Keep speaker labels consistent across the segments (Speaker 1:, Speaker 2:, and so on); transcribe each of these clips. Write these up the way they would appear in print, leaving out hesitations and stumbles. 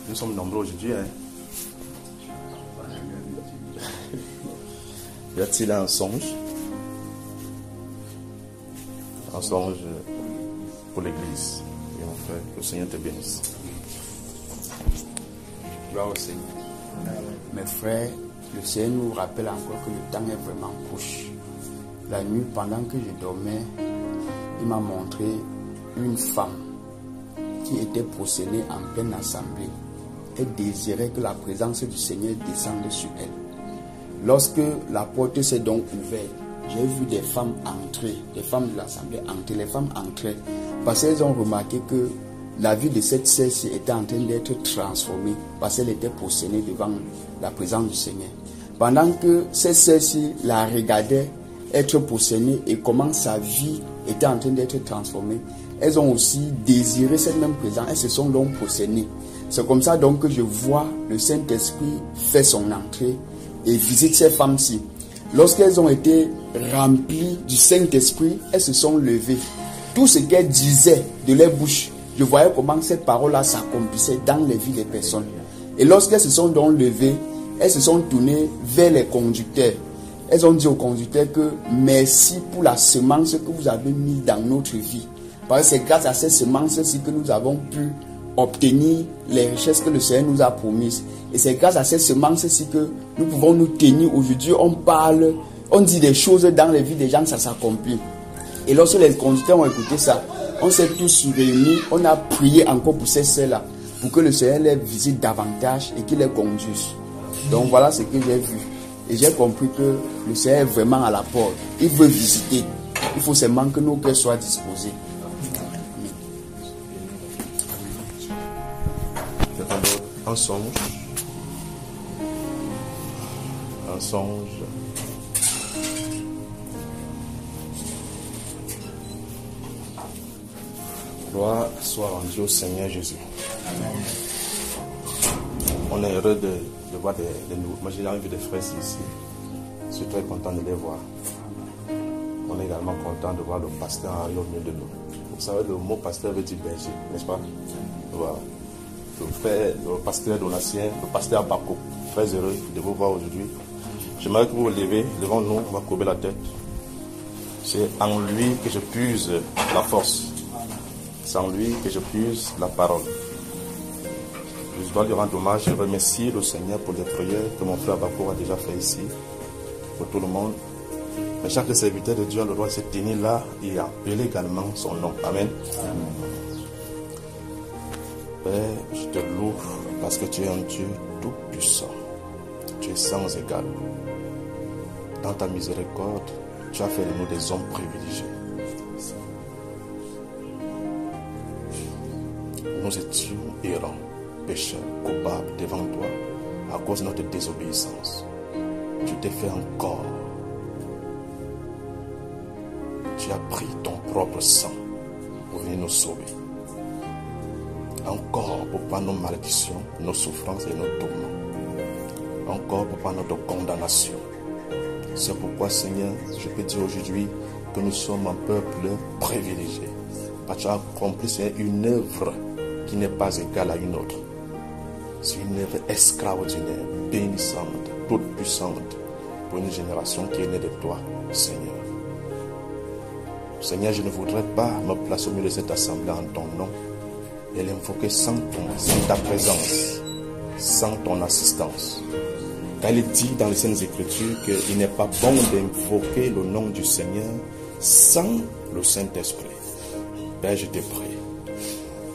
Speaker 1: Nous sommes nombreux aujourd'hui. Hein. Y a-t-il un songe? Un songe pour l'Église. Et mon frère, que le Seigneur te bénisse.
Speaker 2: Gloire au Seigneur. Mes frères, le Seigneur nous rappelle encore que le temps est vraiment proche. La nuit, pendant que je dormais, il m'a montré une femme qui était possédée en pleine assemblée. Elle désirait que la présence du Seigneur descende sur elle. Lorsque la porte s'est donc ouverte, j'ai vu des femmes entrer, des femmes de l'assemblée entrer. Les femmes entraient parce qu'elles ont remarqué que la vie de cette sœur-ci était en train d'être transformée parce qu'elle était possédée devant la présence du Seigneur. Pendant que cette sœur-ci la regardait être possédée et comment sa vie était en train d'être transformée, elles ont aussi désiré cette même présence. Elles se sont donc possédées. C'est comme ça donc que je vois le Saint-Esprit faire son entrée et visite ces femmes-ci. Lorsqu'elles ont été remplies du Saint-Esprit, elles se sont levées. Tout ce qu'elles disaient de leur bouche, je voyais comment cette parole-là s'accomplissait dans les vies des personnes. Et lorsqu'elles se sont donc levées, elles se sont tournées vers les conducteurs. Elles ont dit aux conducteurs que merci pour la semence que vous avez mise dans notre vie. Parce que c'est grâce à cette semence-ci que nous avons pu obtenir les richesses que le Seigneur nous a promises. Et c'est grâce à cette semence-ci que nous pouvons nous tenir. Aujourd'hui, on parle, on dit des choses dans les vies des gens, ça s'accomplit. Et lorsque les conducteurs ont écouté ça, on s'est tous réunis, on a prié encore pour ces sœurs-là, pour que le Seigneur les visite davantage et qu'il les conduise. Donc voilà ce que j'ai vu. Et j'ai compris que le Seigneur est vraiment à la porte. Il veut visiter. Il faut seulement que nos cœurs soient disposés.
Speaker 1: Un songe. Un songe. Gloire soit rendue au Seigneur Jésus. On est heureux de voir des nouveaux. Moi j'ai vu des frères ici. Je suis très content de les voir. On est également content de voir le pasteur arriver au milieu de nous. Vous savez, le mot pasteur veut dire berger, n'est-ce pas? Voilà. Le pasteur Donatien, le pasteur Bako, très heureux de vous voir aujourd'hui. J'aimerais que vous vous levez devant nous, on va courber la tête. C'est en lui que je puise la force. C'est en lui que je puise la parole. Je dois lui rendre hommage et remercier le Seigneur pour les prières que mon frère Bako a déjà fait ici, pour tout le monde. Mais chaque serviteur de Dieu a le droit de se tenir là et appeler également son nom. Amen. Père, je te loue parce que tu es un Dieu tout puissant. Tu es sans égal. Dans ta miséricorde, tu as fait de nous des hommes privilégiés. Nous étions errants, pécheurs, coupables devant toi à cause de notre désobéissance. Tu t'es fait encore. Tu as pris ton propre sang pour venir nous sauver. Encore pour prendre nos malédictions, nos souffrances et nos tourments. Encore pour prendre notre condamnation. C'est pourquoi, Seigneur, je peux dire aujourd'hui que nous sommes un peuple privilégié. Parce que tu as accompli, Seigneur, une œuvre qui n'est pas égale à une autre. C'est une œuvre extraordinaire, bénissante, toute puissante pour une génération qui est née de toi, Seigneur. Seigneur, je ne voudrais pas me placer au milieu de cette assemblée en ton nom et l'invoquer sans ta présence, sans ton assistance. Car il dit dans les Saintes Écritures qu'il n'est pas bon d'invoquer le nom du Seigneur sans le Saint-Esprit. Père, je te prie.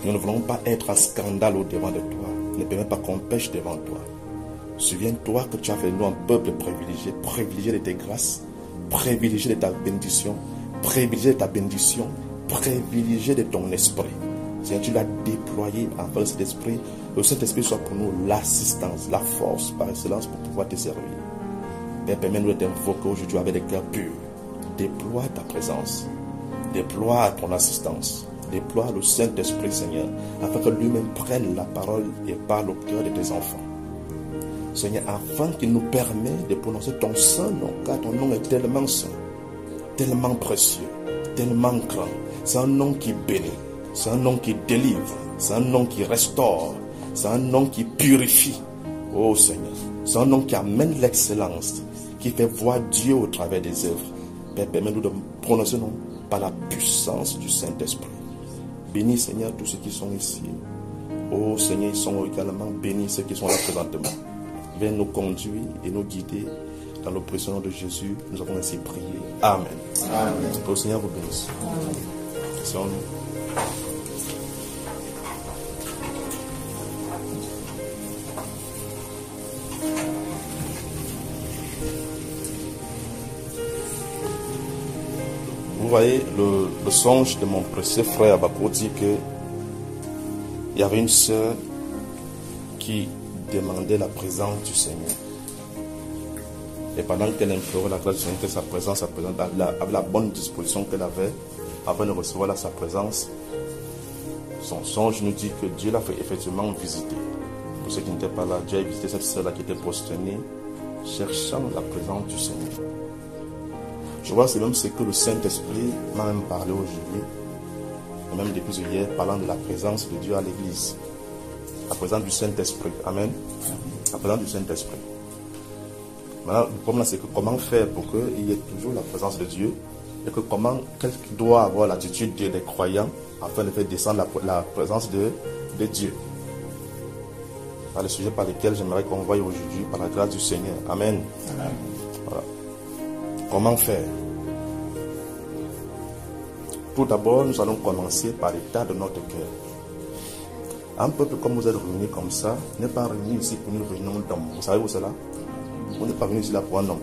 Speaker 1: Nous ne voulons pas être en scandale au-devant de toi. Ne permets pas qu'on pêche devant toi. Souviens-toi que tu as fait de nous un peuple privilégié, privilégié de tes grâces, privilégié de ta bénédiction, privilégié de ta bénédiction, privilégié de ton esprit. Seigneur, tu l'as déployé en cet esprit. Que cet esprit soit pour nous l'assistance, la force par excellence pour pouvoir te servir. Père, permets-nous de t'invoquer aujourd'hui avec des cœurs purs. Déploie ta présence. Déploie ton assistance. Déploie le Saint-Esprit, Seigneur, afin que lui-même prenne la parole et parle au cœur de tes enfants. Seigneur, afin qu'il nous permette de prononcer ton saint nom, car ton nom est tellement saint, tellement précieux, tellement grand. C'est un nom qui bénit, c'est un nom qui délivre, c'est un nom qui restaure, C'est un nom qui purifie. Oh Seigneur, c'est un nom qui amène l'excellence, qui fait voir Dieu au travers des œuvres. Père, permets-nous de prononcer nom par la puissance du Saint-Esprit. Bénis Seigneur tous ceux qui sont ici. Oh Seigneur, ils sont également bénis ceux qui sont là présentement. Viens nous conduire et nous guider dans le précieux nom de Jésus. Nous avons ainsi prié. Amen. Amen. Que le Seigneur vous bénisse. Amen. Vous voyez, le songe de mon précieux frère Abako dit que il y avait une sœur qui demandait la présence du Seigneur. Et pendant qu'elle implorait la grâce du Seigneur, que sa présence avec la bonne disposition qu'elle avait avant de recevoir sa présence, son songe nous dit que Dieu l'a fait effectivement visiter. Pour ceux qui n'étaient pas là, Dieu a visité cette sœur-là qui était prosternée, cherchant la présence du Seigneur. Je vois, c'est même ce que le Saint-Esprit m'a même parlé aujourd'hui, et même depuis hier, parlant de la présence de Dieu à l'église. La présence du Saint-Esprit. Amen. La présence du Saint-Esprit. Maintenant, le problème, c'est que comment faire pour qu'il y ait toujours la présence de Dieu, et que quel doit avoir l'attitude des croyants afin de faire descendre la présence de Dieu. C'est le sujet par lequel j'aimerais qu'on voie aujourd'hui par la grâce du Seigneur. Amen. Amen. Voilà. Comment faire? Tout d'abord, nous allons commencer par l'état de notre cœur. Un peuple comme vous êtes réunis comme ça, n'est pas réunis ici pour une réunion d'hommes. Vous savez où c'est là? Vous n'êtes pas venus ici là pour un homme.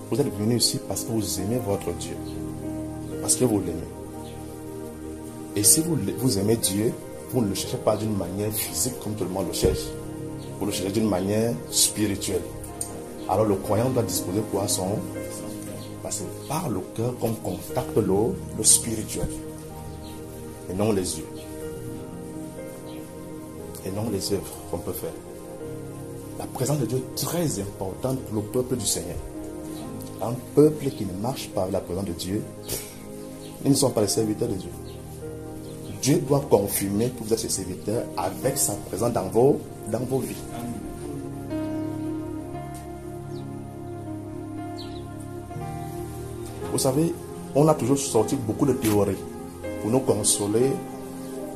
Speaker 1: Vous êtes venus ici parce que vous aimez votre Dieu. Parce que vous l'aimez. Et si vous aimez Dieu, vous ne le cherchez pas d'une manière physique comme tout le monde le cherche. Vous le cherchez d'une manière spirituelle. Alors le croyant doit disposer quoi son... Parce que par le cœur qu'on contacte le spirituel. Et non les yeux. Et non les œuvres qu'on peut faire. La présence de Dieu est très importante pour le peuple du Seigneur. Un peuple qui ne marche pas avec la présence de Dieu, ils ne sont pas les serviteurs de Dieu. Dieu doit confirmer que vous êtes ses serviteurs avec sa présence dans vos vies. Vous savez, on a toujours sorti beaucoup de théories pour nous consoler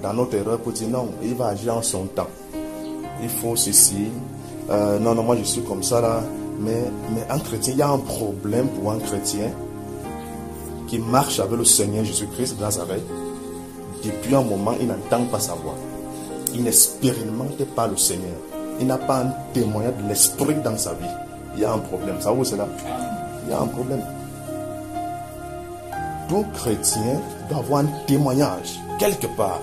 Speaker 1: dans notre erreur, pour dire non, il va agir en son temps. Il faut ceci. Non, moi je suis comme ça là. Mais un chrétien, il y a un problème pour un chrétien qui marche avec le Seigneur Jésus-Christ de Nazareth. Depuis un moment, il n'entend pas sa voix. Il n'expérimente pas le Seigneur. Il n'a pas un témoignage de l'esprit dans sa vie. Il y a un problème. Ça, où c'est là? Il y a un problème. Tout chrétien doit avoir un témoignage quelque part.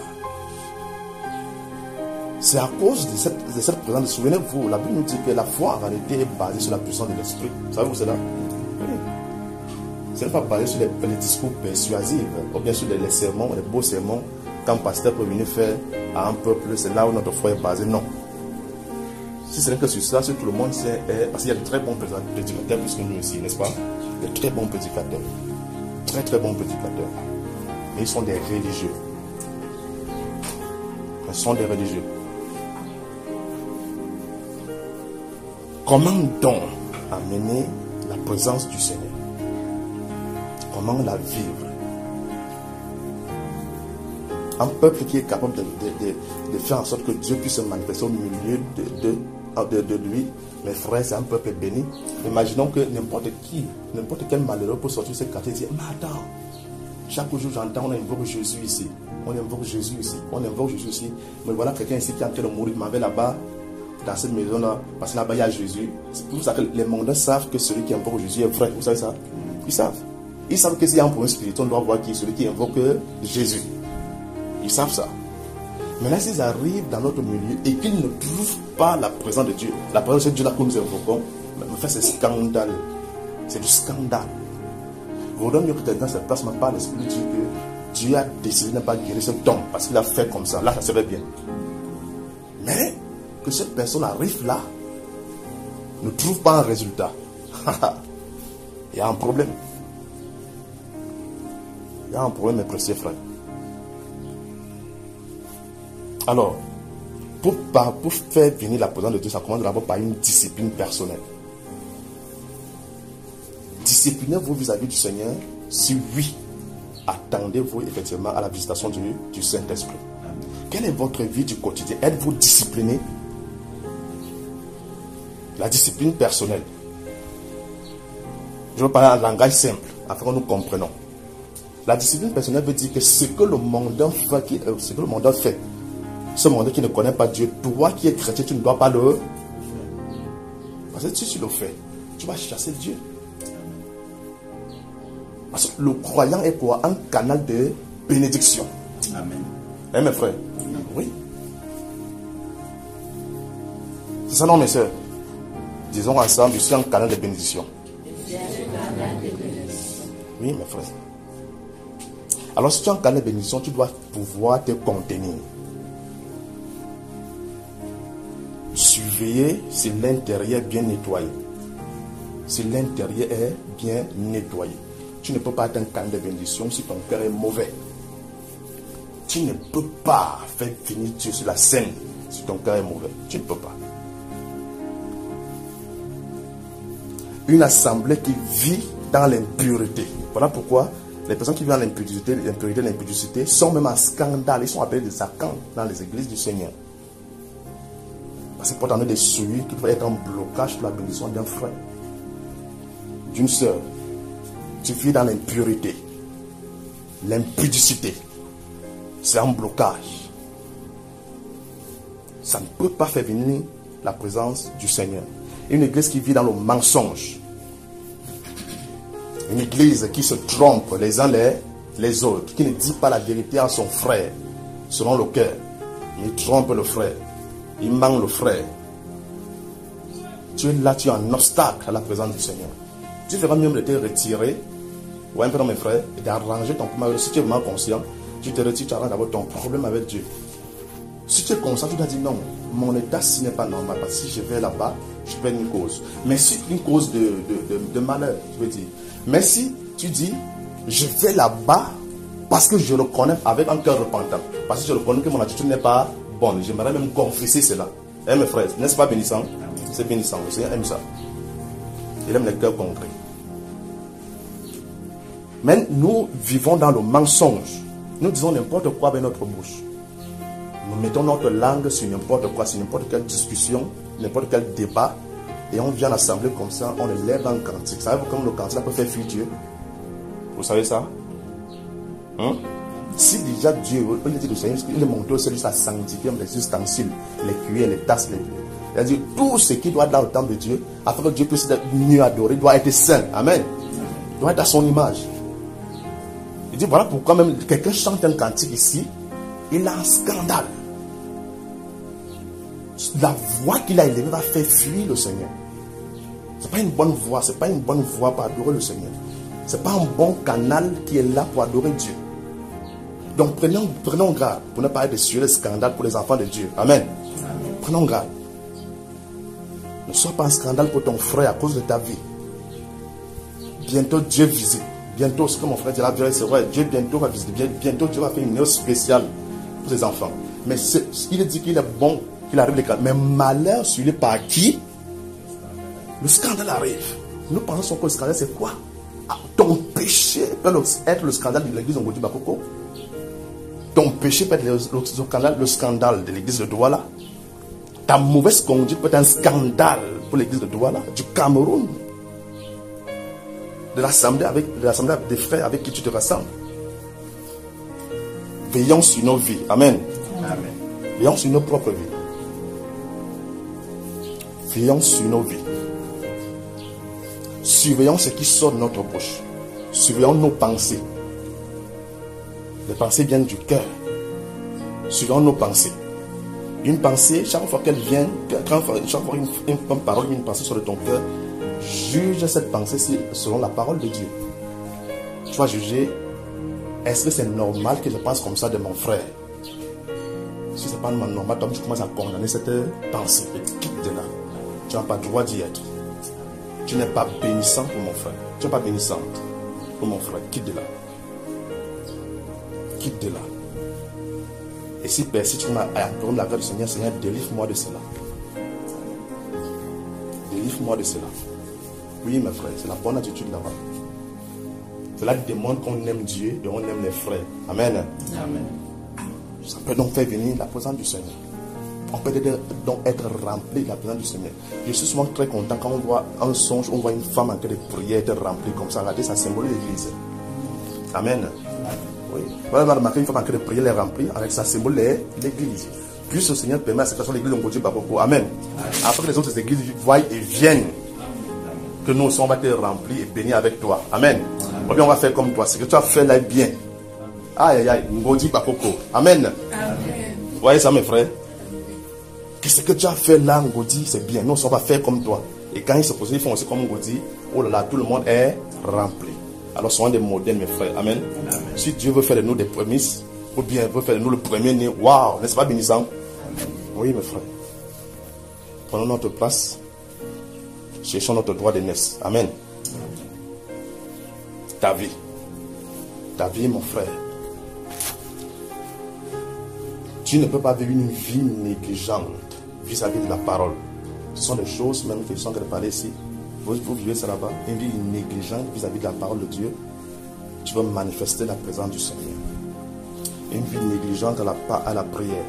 Speaker 1: C'est à cause de cette présence. Souvenez-vous, la Bible nous dit que la foi en réalité est basée sur la puissance de l'esprit. Savez-vous cela? Oui. Ce n'est pas basé sur les discours persuasifs, ou bien sur les sermons, les beaux sermons, qu'un pasteur peut venir faire à un peuple. C'est là où notre foi est basée. Non. Si ce n'est que sur ça, c'est tout le monde sait, parce qu'il y a de très bons prédicateurs plus que nous ici, n'est-ce pas? De très bons prédicateurs. Très très bons prédicateurs. Mais ils sont des religieux. Ils sont des religieux. Comment donc amener la présence du Seigneur? Comment la vivre? Un peuple qui est capable de faire en sorte que Dieu puisse se manifester au milieu de lui, mes frères, c'est un peuple béni. Imaginons que n'importe quel malheureux peut sortir de ce quartier et dire, mais attends, chaque jour j'entends, on invoque Jésus ici, on invoque Jésus ici, on invoque Jésus ici, mais voilà quelqu'un ici qui est en train de mourir, m'avait là-bas, dans cette maison-là, parce que là-bas il y a Jésus. C'est pour ça que les mondains savent que celui qui invoque Jésus est vrai. Vous savez ça? Ils savent. Ils savent que s'il y a un problème spirituel, on doit voir qui est celui qui invoque Jésus. Ils savent ça. Maintenant, s'ils arrivent dans notre milieu et qu'ils ne trouvent pas la présence de Dieu, la présence de Dieu là que nous invoquons, en fait, c'est scandale. C'est du scandale. Vous voudrez mieux que quelqu'un se place, mais pas l'esprit dit que Dieu a décidé de ne pas guérir cet homme parce qu'il a fait comme ça. Là, ça serait bien. Mais que cette personne arrive là, ne trouve pas un résultat. Il y a un problème. Il y a un problème, mes précieux frères. Alors, Pour faire venir la présence de Dieu, ça commence d'abord par une discipline personnelle. Disciplinez-vous vis-à-vis du Seigneur. Si oui, attendez-vous effectivement à la visitation du Saint-Esprit. Quelle est votre vie du quotidien? Êtes-vous discipliné? La discipline personnelle. Je veux parler en langage simple, afin que nous comprenions. La discipline personnelle veut dire que ce que le monde fait, ce monde qui ne connaît pas Dieu, toi qui es chrétien, tu ne dois pas le... Parce que si tu le fais, tu vas chasser Dieu. Parce que le croyant est quoi? Un canal de bénédiction.
Speaker 3: Amen.
Speaker 1: Hein, mes frères? Oui. C'est ça, non, mes soeurs? Disons ensemble, je suis un canal de bénédiction. Oui, mes frères. Alors, si tu es un canal de bénédiction, tu dois pouvoir te contenir. Surveiller si l'intérieur est bien nettoyé. Si l'intérieur est bien nettoyé. Tu ne peux pas être un canal de bénédiction si ton cœur est mauvais. Tu ne peux pas faire venir Dieu sur la scène si ton cœur est mauvais. Tu ne peux pas. Une assemblée qui vit dans l'impureté. Voilà pourquoi les personnes qui vivent dans l'impudicité sont même en scandale. Ils sont appelés des acants dans les églises du Seigneur. Parce que pour t'en des souillures qui peuvent être un blocage pour la bénédiction d'un frère, d'une sœur. Tu vis dans l'impureté. L'impudicité. C'est un blocage. Ça ne peut pas faire venir la présence du Seigneur. Une église qui vit dans le mensonge. Une église qui se trompe les uns les autres. Qui ne dit pas la vérité à son frère. Selon le cœur. Il trompe le frère. Il ment le frère. Tu es là, tu es un obstacle à la présence du Seigneur. Tu feras mieux de te retirer. Ouais, un peu dans mes frères. Et d'arranger ton problème. Si tu es vraiment conscient, tu te retires, tu arranges d'abord ton problème avec Dieu. Si tu es conscient, tu dois dire non. Mon état, ce n'est pas normal. Parce que si je vais là-bas, je perds une cause. Mais si une cause de malheur, je veux dire. Mais si tu dis, je vais là-bas parce que je le connais avec un cœur repentant. Parce que je le connais que mon attitude n'est pas bonne. J'aimerais même confesser cela. Hein, mes frères, n'est-ce pas bénissant? C'est bénissant. Le Seigneur aime ça. Il aime les cœurs concrets. Mais nous vivons dans le mensonge. Nous disons n'importe quoi avec notre bouche. Nous mettons notre langue sur n'importe quoi, sur n'importe quelle discussion, n'importe quel débat. Et on vient à l'assemblée comme ça, on élève un cantique. Savez-vous comment le cantique peut faire fuir Dieu? Vous savez ça? Hein? Si déjà Dieu, on dit le Seigneur, il est monté au ciel, il a sanctifié les ustensiles, les cuillères, les tasses, c'est-à-dire tout ce qui doit être dans le temple de Dieu, afin que Dieu puisse être mieux adoré, doit être saint. Amen. Doit être à son image. Il dit voilà pourquoi même quelqu'un chante un cantique ici, il a un scandale. La voix qu'il a élevée va faire fuir le Seigneur. Ce n'est pas une bonne voix, ce n'est pas une bonne voix pour adorer le Seigneur. Ce n'est pas un bon canal qui est là pour adorer Dieu. Donc prenons garde pour ne pas être sur le scandale pour les enfants de Dieu. Amen. Amen. Prenons garde. Ne sois pas un scandale pour ton frère à cause de ta vie. Bientôt Dieu visite. Bientôt, ce que mon frère dit là, c'est vrai, Dieu bientôt va visiter. Bientôt Dieu va faire une œuvre spéciale pour ses enfants. Mais il dit qu'il est bon, qu'il arrive les cas. Mais malheur sur lui par qui? Le scandale arrive. Nous pensons que le scandale c'est quoi? Ton péché peut être le scandale de l'église Ngodi Bakoko. Ton péché peut être le scandale de l'église de Douala. Ta mauvaise conduite peut être un scandale pour l'église de Douala, du Cameroun, de l'assemblée des frères avec qui tu te rassembles. Veillons sur nos vies. Amen.
Speaker 3: Amen.
Speaker 1: Veillons sur nos propres vies. Veillons sur nos vies. Surveillons ce qui sort de notre bouche. Surveillons nos pensées. Les pensées viennent du cœur. Surveillons nos pensées. Une pensée, chaque fois qu'elle vient, chaque fois une parole, une pensée sur ton cœur, juge cette pensée selon la parole de Dieu. Tu vas juger, est-ce que c'est normal que je pense comme ça de mon frère? Si ce n'est pas normal, toi tu commences à condamner cette pensée. Et quitte de là. Tu n'as pas le droit d'y être. Tu n'es pas bénissant pour mon frère. Tu n'es pas bénissante pour mon frère. Quitte de là. Quitte de là. Et si persiste, on a implorer la grâce du Seigneur, Seigneur, délivre-moi de cela. Délivre-moi de cela. Oui, mes frères, c'est la bonne attitude là-bas. Cela demande qu'on aime Dieu et on aime les frères. Amen.
Speaker 2: Amen.
Speaker 1: Ça peut donc faire venir la présence du Seigneur. On peut donc être rempli de la présence du Seigneur. Je suis souvent très content quand on voit un songe, on voit une femme en train de prier, être remplie comme ça. Regardez, ça symbolise l'église. Amen. Oui. Vous allez remarquer une femme en train de prier, elle est remplie, avec ça symbolise l'église. Puis le Seigneur permet à cette personne, l'église, on continue par beaucoup. Amen. Après que les autres églises voient et viennent, que nous aussi on va être remplis et bénis avec toi. Amen. Ou bien on va faire comme toi. Ce que tu as fait là est bien. Aïe aïe aïe. Ngodi Bakoko. Amen. Amen. Vous voyez ça mes frères? Ce que tu as fait là, Ngodi, c'est bien. Nous aussi on va faire comme toi. Et quand ils se posent, ils font aussi comme Ngodi. Oh là là, tout le monde est rempli. Alors soyons des modèles mes frères. Amen. Amen. Si Dieu veut faire de nous des prémices, ou bien veut faire de nous le premier-né, waouh, n'est-ce pas bénissant? Oui mes frères. Prenons notre place. Cherchons notre droit d'aînesse. Amen. Ta vie, mon frère. Tu ne peux pas vivre une vie négligente vis-à-vis de la parole. Ce sont des choses même qui sont de parler ici. Vous vivez ça là-bas. Une vie négligente vis-à-vis de la parole de Dieu. Tu vas manifester la présence du Seigneur. Une vie négligente à la prière.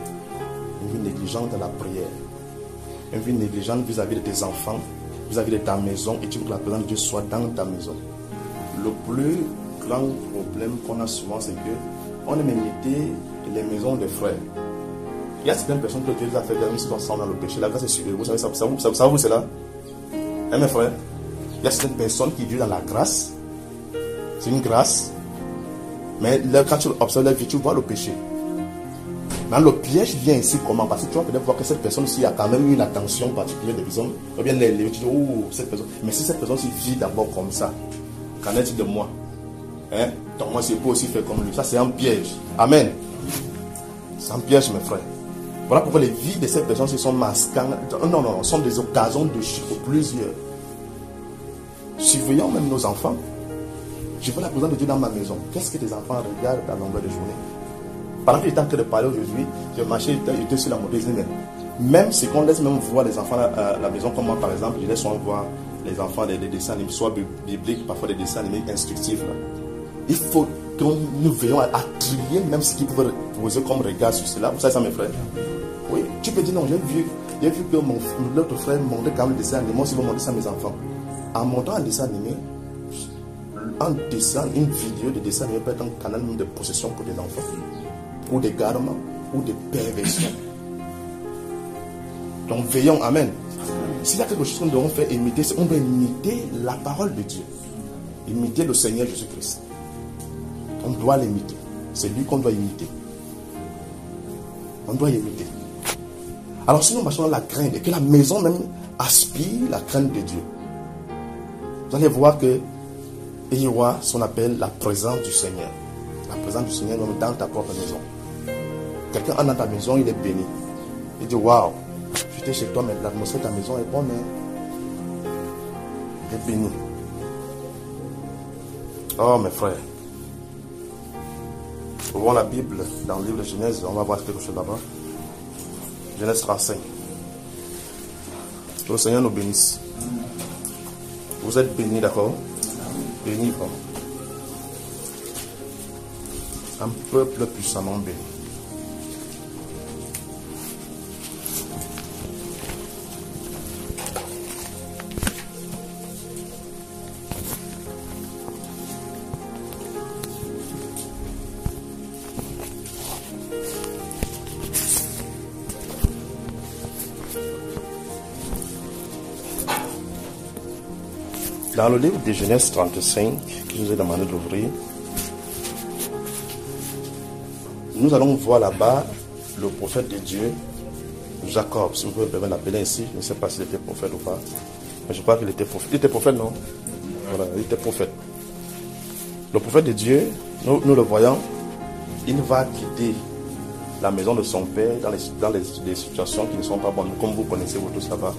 Speaker 1: Une vie négligente à la prière. Une vie négligente vis-à-vis de tes enfants, vis-à-vis de ta maison, et tu veux que la présence de Dieu soit dans ta maison. Le plus grand problème qu'on a souvent, c'est que on aime imiter les maisons des frères. Il y a certaines personnes que Dieu les a fait même s'ils sont dans le péché. La grâce est sur eux. Vous savez ça vous c'est là? Hein, mes frères? Il y a certaines personnes qui vivent dans la grâce. C'est une grâce. Mais là, quand tu observes leur vie, tu vois le péché. Dans le piège vient ici comment? Parce que tu vas peut-être voir que cette personne-ci a quand même une attention particulière des hommes. Ou bien tu dis, oh, cette personne. Mais si cette personne-ci vit d'abord comme ça, qu'en est-il de moi? Hein? Donc moi, je peux aussi faire comme lui. Ça, c'est un piège. Amen. C'est un piège, mes frères. Voilà pourquoi les vies de ces personnes-ci sont masquantes. Non, sont des occasions de chute pour plusieurs. Surveillons même nos enfants. Je veux la présence de Dieu dans ma maison. Qu'est-ce que tes enfants regardent à longueur de journée? Pendant qu'il est en train de parler aujourd'hui, je marchais, j'étais sur la moto, même si on laisse même voir les enfants à la maison, comme moi par exemple, je laisse souvent voir les enfants des dessins animés, soit bibliques, parfois des dessins animés instructifs. Là. Il faut que nous veillons à trier même ce qu'ils peuvent poser comme regard sur cela. Vous savez ça mes frères? Oui, tu peux dire non, j'ai vu que l'autre frère montrait quand même le dessin animé, moi aussi je vais montrer ça à mes enfants. En montrant un dessin animé, une vidéo de dessin animé peut être un canal de possession pour des enfants, ou des garements, ou des perversions. Donc veillons, amen. S'il y a quelque chose qu'on doit faire imiter, c'est on doit imiter la parole de Dieu. Imiter le Seigneur Jésus-Christ. On doit l'imiter. C'est lui qu'on doit imiter. On doit imiter. Alors si nous marchons dans la crainte, et que la maison même aspire la crainte de Dieu, vous allez voir que il y aura ce qu'on appelle la présence du Seigneur. La présence du Seigneur dans ta propre maison. Quelqu'un entre dans ta maison, il est béni. Il dit, waouh, j'étais chez toi, mais l'atmosphère de ta maison est bonne. Il est béni. Oh, mes frères. Ouvrons la Bible dans le livre de Genèse. On va voir quelque chose là-bas. Genèse 35. Que le Seigneur nous bénisse. Vous êtes bénis, d'accord? Bénis vraiment. Un peuple puissamment béni. Dans le livre de Genèse 35, que je vous ai demandé d'ouvrir, nous allons voir là-bas le prophète de Dieu, Jacob. Si vous pouvez bien l'appeler ici, je ne sais pas s'il était prophète ou pas, mais je crois qu'il était prophète. Il était prophète, non? Voilà, il était prophète. Le prophète de Dieu, nous le voyons, il va quitter la maison de son père dans les situations qui ne sont pas bonnes, comme vous connaissez vous tous là-bas.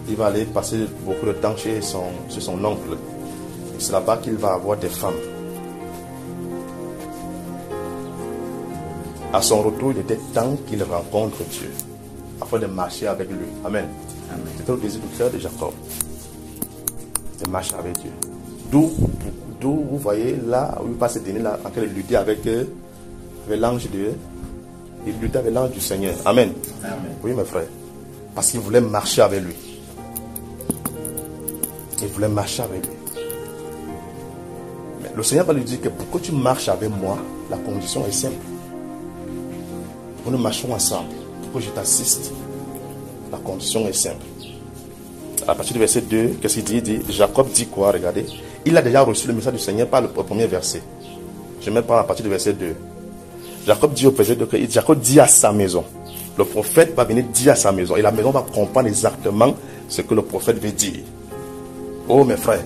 Speaker 1: Il va aller passer beaucoup de temps chez son oncle. C'est là-bas qu'il va avoir des femmes. À son retour, il était temps qu'il rencontre Dieu, afin de marcher avec lui. Amen. C'était le désir du cœur de Jacob, de marcher avec Dieu. D'où vous voyez là, où il passe cette année là, en train de lutter avec l'ange de Dieu. Il luttait avec l'ange du Seigneur. Amen. Oui, mes frères. Parce qu'il voulait marcher avec lui. Il voulait marcher avec lui. Mais le Seigneur va lui dire que pour que tu marches avec moi, la condition est simple. Nous marchons ensemble. Pour que je t'assiste, la condition est simple. À partir du verset 2, qu'est-ce qu'il dit? Il dit, Jacob dit quoi? Regardez. Il a déjà reçu le message du Seigneur par le premier verset. Je mets pas à partir du verset 2. Jacob dit au verset 2 que Jacob dit à sa maison. Le prophète va venir dire à sa maison. Et la maison va comprendre exactement ce que le prophète veut dire. Oh mes frères,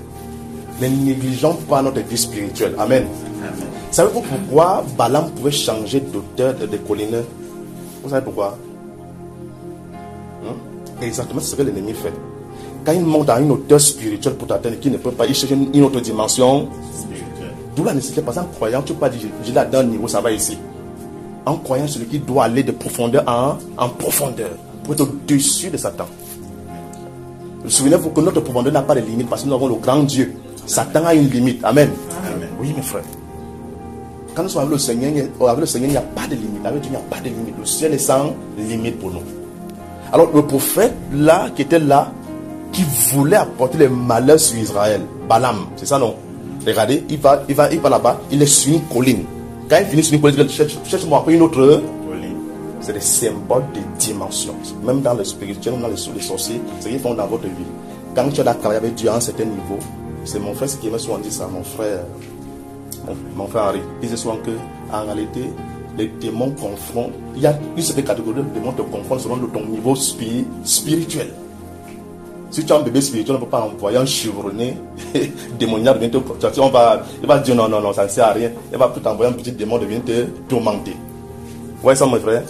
Speaker 1: ne négligeons pas notre vie spirituelle. Amen. Savez-vous pourquoi Balaam pouvait changer d'auteur de colline? Vous savez pourquoi? Exactement ce que l'ennemi fait. Quand il monte dans une hauteur spirituelle pour t'atteindre, qui ne peut pas, il cherche une autre dimension spirituelle. D'où la nécessité, parce qu'en croyant, tu ne peux pas dire, j'ai là d'un niveau, ça va ici. En croyant, celui qui doit aller de profondeur en profondeur, pour être au-dessus de Satan. Souvenez-vous que notre profondeur n'a pas de limite, parce que nous avons le grand Dieu. Satan a une limite. Amen. Amen. Oui, mes frères. Quand nous sommes avec le Seigneur, il n'y a pas de limite. Avec Dieu, il n'y a pas de limite. Le ciel est sans limite pour nous. Alors, le prophète, là, qui était là, qui voulait apporter le malheur sur Israël, Balaam, c'est ça, non? Regardez, il va là-bas, il est sur une colline. Quand il finit sur une colline, il dit, cherche-moi après une autre colline. C'est des symboles de dimension. Même dans le spirituel, même dans les sorciers, c'est ce qu'ils font dans votre vie. Quand tu as travaillé avec Dieu à un certain niveau, c'est mon frère qui m'a souvent dit ça, mon frère Henri. Il disait souvent que, en réalité, les démons confrontent. Il y a une certaine catégorie de démons te confrontent selon ton niveau spirituel. Si tu as un bébé spirituel, on ne peut pas envoyer un chevronné démoniaque. Il va dire non, ça ne sert à rien. Il va peut envoyer un petit démon de venir te tourmenter. Vous voyez ça, mon frère?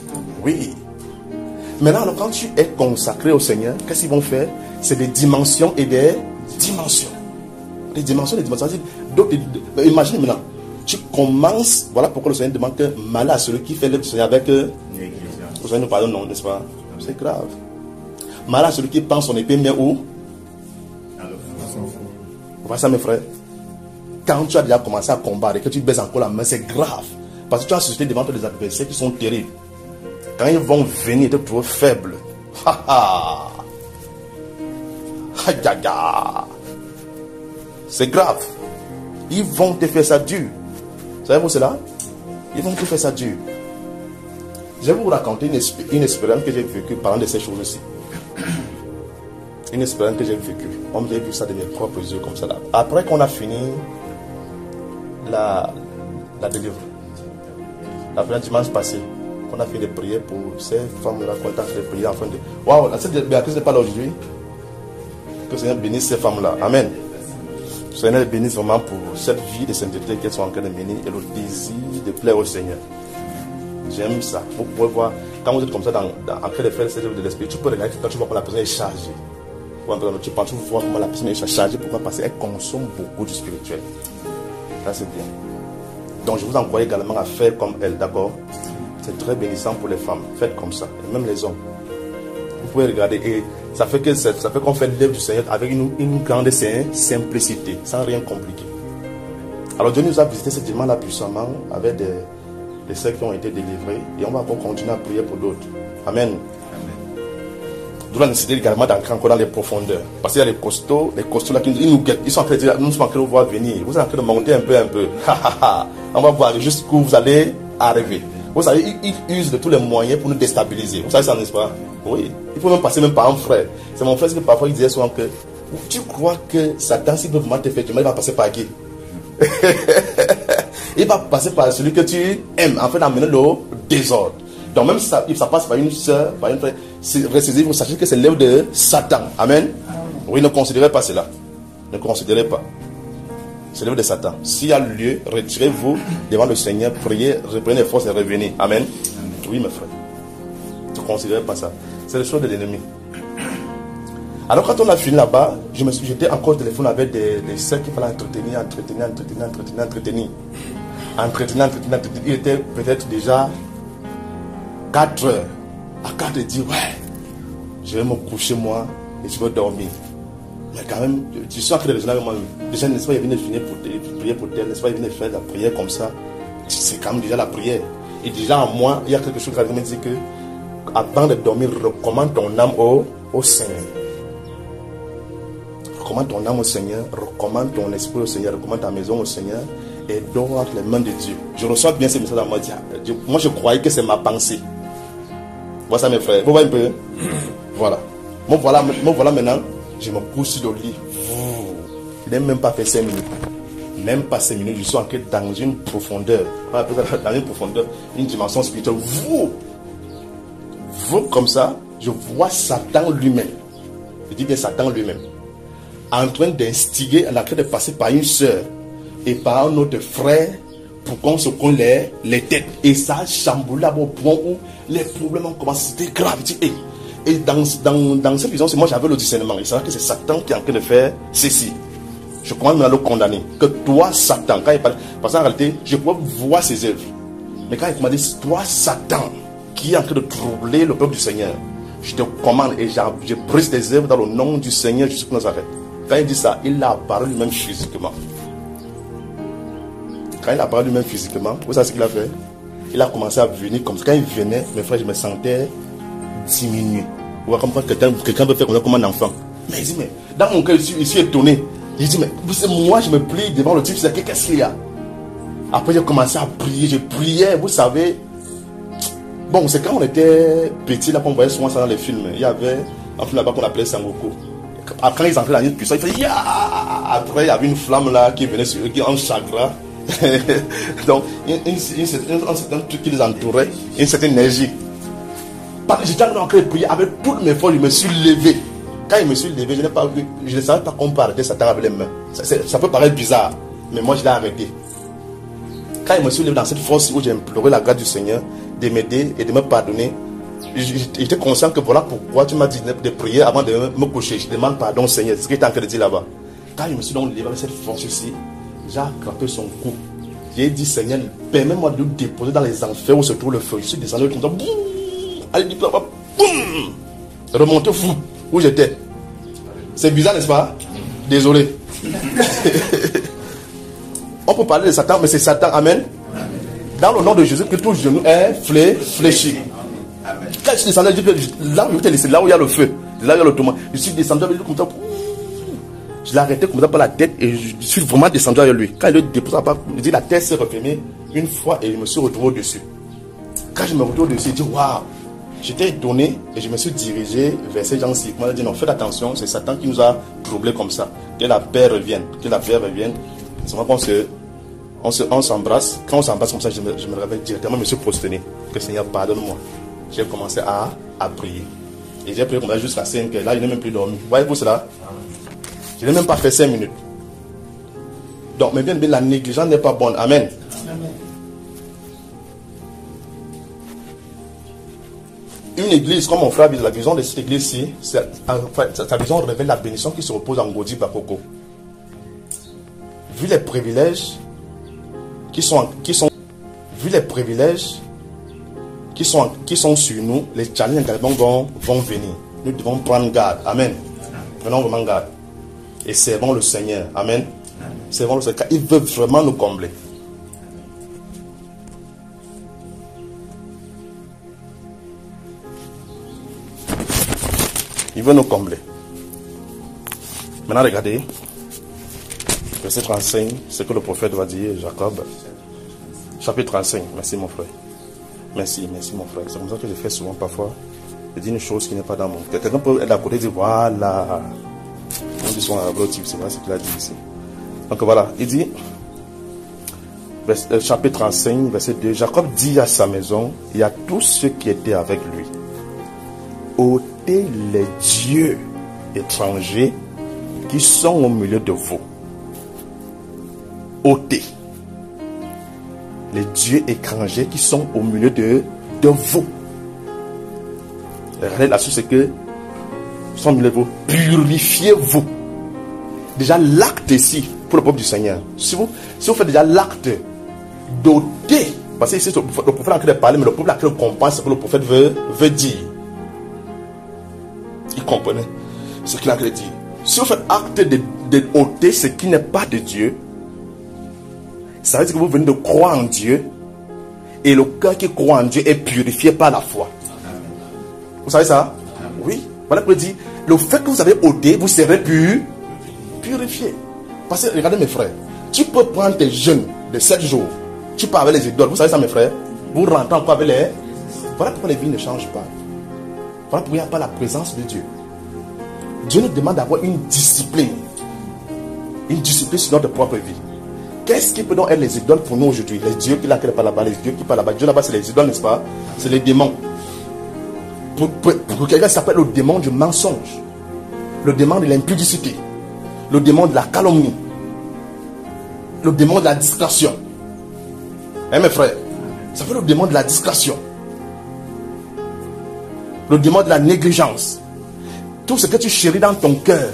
Speaker 1: Oui. Maintenant, alors, quand tu es consacré au Seigneur, qu'est-ce qu'ils vont faire? C'est des dimensions et des dimensions. Des dimensions. Donc, imagine maintenant. Tu commences, voilà pourquoi le Seigneur demande que malheur à celui qui fait le Seigneur avec négligence. Le Seigneur nous pardonne, non, n'est-ce pas? C'est grave. Malheur à celui qui pense son épée, mais où? Vous voyez ça, mes frères? Quand tu as déjà commencé à combattre et que tu baisses encore la main, c'est grave. Parce que tu as suscité devant toi des adversaires qui sont terribles. Quand ils vont venir te trouver faible, c'est grave. Ils vont te faire ça dur. Savez-vous cela? Ils vont te faire ça dur. Je vais vous raconter une expérience que j'ai vécue parlant de ces choses-ci. Une expérience que j'ai vécue. On j'ai vu ça de mes propres yeux comme ça là. Après qu'on a fini la délivrance, après le dimanche passé, qu'on a fait des prières pour ces femmes-là, qu'on a fait des prières afin de... Waouh, cette Béatrice n'est pas là aujourd'hui. Que le Seigneur bénisse ces femmes-là. Amen. Le Seigneur bénisse vraiment pour cette vie de sainteté qu'elles sont en train de mener et le désir de plaire au Seigneur. J'aime ça. Vous pouvez voir, quand vous êtes comme ça en train de faire cette œuvre de l'esprit, tu peux regarder quand tu vois comment la personne est chargée. Tu penses voir comment la personne est chargée. Pourquoi? Parce qu'elle consomme beaucoup du spirituel. Ça c'est bien. Donc je vous encourage également à faire comme elle, d'accord? C'est très bénissant pour les femmes. Faites comme ça. Et même les hommes. Vous pouvez regarder et ça fait qu'on fait l'œuvre du Seigneur avec une grande simplicité, sans rien compliquer. Alors Dieu nous a visité ce dimanche-là puissamment avec des sœurs qui ont été délivrées et on va encore continuer à prier pour d'autres. Amen. D'où la nécessité également d'entrer encore dans les profondeurs. Parce qu'il y a les costauds là qui nous guettent. Ils sont en train de dire, nous sommes en train de voir venir. Vous êtes en train de monter un peu. On va voir jusqu'où vous allez arriver. Vous savez, ils usent de tous les moyens pour nous déstabiliser. Vous savez ça, n'est-ce pas? Oui. Il faut même passer même par un frère. C'est mon frère qui parfois il disait souvent que tu crois que Satan, s'il veut vraiment te faire du mal, il va passer par qui? Il va passer par celui que tu aimes, en fait d'amener le désordre. Donc même si ça passe par une soeur, par une frère, vous sachez que c'est l'œuvre de Satan. Amen. Oui, ne considérez pas cela. Ne considérez pas. C'est l'œuvre de Satan. S'il y a lieu, retirez-vous devant le Seigneur, priez, reprenez les forces et revenez. Amen. Oui, mes frères. Ne considérez pas ça. C'est le choix de l'ennemi. Alors quand on a fini là-bas, j'étais encore au téléphone avec des sœurs qu'il fallait entretenir. Il était peut-être déjà 4 heures. À 4 heures, il dit, ouais, je vais me coucher moi et je vais dormir. Mais quand même, tu sens que les gens, déjà, n'est-ce pas, ils viennent finir pour prier pour tel, n'est-ce pas, ils viennent faire la prière comme ça. C'est quand même déjà la prière. Et déjà en moi, il y a quelque chose qui me dit que avant de dormir, recommande ton âme au Seigneur. Recommande ton âme au Seigneur, recommande ton esprit au Seigneur, recommande ta maison au Seigneur et dors entre les mains de Dieu. Je reçois bien ces messages dans moi. Moi, je croyais que c'est ma pensée. Voilà ça, mes frères. Vous voyez un peu? Voilà. Moi, voilà maintenant. Je me couche sur le lit. Je n'ai même pas fait 5 minutes. Même pas 5 minutes. Je suis entré dans une profondeur. Dans une profondeur, une dimension spirituelle. Vous comme ça, je vois Satan lui-même. Je dis bien Satan lui-même. En train d'instiguer, en train de passer par une soeur et par un autre frère pour qu'on se colle les têtes. Et ça a chamboulé au point où les problèmes ont commencé. C'était grave. Et dans cette vision, moi j'avais le discernement. Il savait que c'est Satan qui est en train de faire ceci. Je commence à le condamner. Que toi, Satan, quand il parle, parce qu'en réalité, je peux voir ses œuvres. Mais quand il m'a dit, toi, Satan, qui est en train de troubler le peuple du Seigneur, je te commande et je brise tes œuvres dans le nom du Seigneur Jésus de Nazareth. Quand il dit ça, il a apparu lui-même physiquement. Quand il a apparu lui-même physiquement, vous savez ce qu'il a fait? Il a commencé à venir comme ça. Quand il venait, mes frères, je me sentais diminué. Ou comme quand quelqu'un veut faire comme un enfant. Mais il dit, mais dans mon cœur, je suis étonné. Il dit, mais moi, je me plie devant le type, c'est qu'est-ce qu'il y a? Après, j'ai commencé à prier, je priais, vous savez. Bon, c'est quand on était petit, là, qu'on voyait souvent ça dans les films. Il y avait un film là-bas qu'on appelait Sangoku. Quand ils entraient dans une puissance, il faisait ya. Après, il y avait une flamme là qui venait sur eux, qui en chagrin. Donc, un certain truc qui les entourait, une certaine énergie. J'étais en train de prier avec toutes mes forces, je me suis levé. Quand je me suis levé, je ne savais pas qu'on peut arrêter Satan avec les mains. Ça peut paraître bizarre, mais moi je l'ai arrêté. Quand je me suis levé dans cette force où j'ai imploré la grâce du Seigneur de m'aider et de me pardonner, j'étais conscient que voilà pourquoi tu m'as dit de prier avant de me coucher. Je demande pardon au Seigneur, c'est ce qu'il est en train de dire là-bas. Quand je me suis donc levé avec cette force-ci, j'ai attrapé son cou. J'ai dit, Seigneur, permets-moi de le déposer dans les enfers où se trouve le feu. Je suis descendu comme ça, boum, allez, boum, remontez fou, où j'étais. C'est bizarre, n'est-ce pas? Désolé. On peut parler de Satan, mais c'est Satan, amen. Dans le nom de Jésus, que tout genou est fléchi. Quand je suis descendu, là où il y a le feu, là où il y a le tourment, je suis descendu avec lui comme ça. Je l'ai arrêté comme ça par la tête et je suis vraiment descendu avec lui. Quand il le dépose, je dis la tête s'est refermée une fois et je me suis retrouvé au-dessus. Quand je me retrouve au-dessus, je dis waouh! J'étais étonné et je me suis dirigé vers ces gens-ci. Moi, j'ai dit non, faites attention, c'est Satan qui nous a troublés comme ça. Que la paix revienne, que la paix revienne. C'est vrai qu'on s'embrasse. Quand on s'embrasse comme ça, je me réveille directement, je me suis prosterné. Que Seigneur, pardonne-moi. J'ai commencé à prier. Et j'ai prié comme ça jusqu'à 5 heures. Là, je n'ai même plus dormi. Voyez-vous cela? Je n'ai même pas fait 5 minutes. Donc, mais bien, la négligence n'est pas bonne. Amen. Amen. Une église, comme mon frère dit, la vision de cette église-ci, sa vision révèle la bénédiction qui se repose en Godi Bakoko. Vu les privilèges qui sont sur nous, les challenges également vont venir. Nous devons prendre garde. Amen. Prenons vraiment garde. Et servons le Seigneur. Amen. Servons le Seigneur. Car il veut vraiment nous combler. Il veut nous combler. Maintenant, regardez. Verset 35, ce que le prophète va dire, Jacob. Chapitre 35. Merci, mon frère. Merci, mon frère. C'est comme ça que je fais souvent parfois. Je dis une chose qui n'est pas dans mon cœur. Quelqu'un peut être à côté et dire, voilà. On dit son type, c'est vrai ce qu'il a dit ici. Donc voilà, il dit, chapitre 35, verset 2, Jacob dit à sa maison et à tous ceux qui étaient avec lui, ôtez les dieux étrangers qui sont au milieu de vous. Ôtez les dieux étrangers qui sont au milieu de vous. Regardez là-dessus, c'est que sont au milieu de vous. Purifiez-vous. Déjà l'acte ici pour le peuple du Seigneur. Si vous faites déjà l'acte d'ôter, Parce que ici, le prophète est en train de parler, mais le peuple a cru comprendre ce que le prophète veut dire. Il comprenait ce qu'il a dit. Si vous faites acte de ôter ce qui n'est pas de Dieu, ça veut dire que vous venez de croire en Dieu, et le cœur qui croit en Dieu est purifié par la foi. Vous savez ça? Oui. Voilà pourquoi il dit, le fait que vous avez ôté, vous serez purifié. Parce que, regardez mes frères, tu peux prendre tes jeûnes de 7 jours, tu pars avec les idoles, vous savez ça mes frères? Vous rentrez encore avec les... Voilà pourquoi les vies ne changent pas. Voilà pourquoi il n'y a pas la présence de Dieu. Dieu nous demande d'avoir une discipline. Une discipline sur notre propre vie. Qu'est-ce qui peut donc être les idoles pour nous aujourd'hui? Les dieux qui ne parlent pas là-bas, les dieux qui parlent là-bas. Dieu là-bas, c'est les idoles, n'est-ce pas? C'est les démons. Pour quelqu'un, ça s'appelle le démon du mensonge. Le démon de l'impudicité. Le démon de la calomnie. Le démon de la discrétion. Hein, mes frères? Ça fait le démon de la discrétion. Le démon de la négligence. Tout ce que tu chéris dans ton cœur,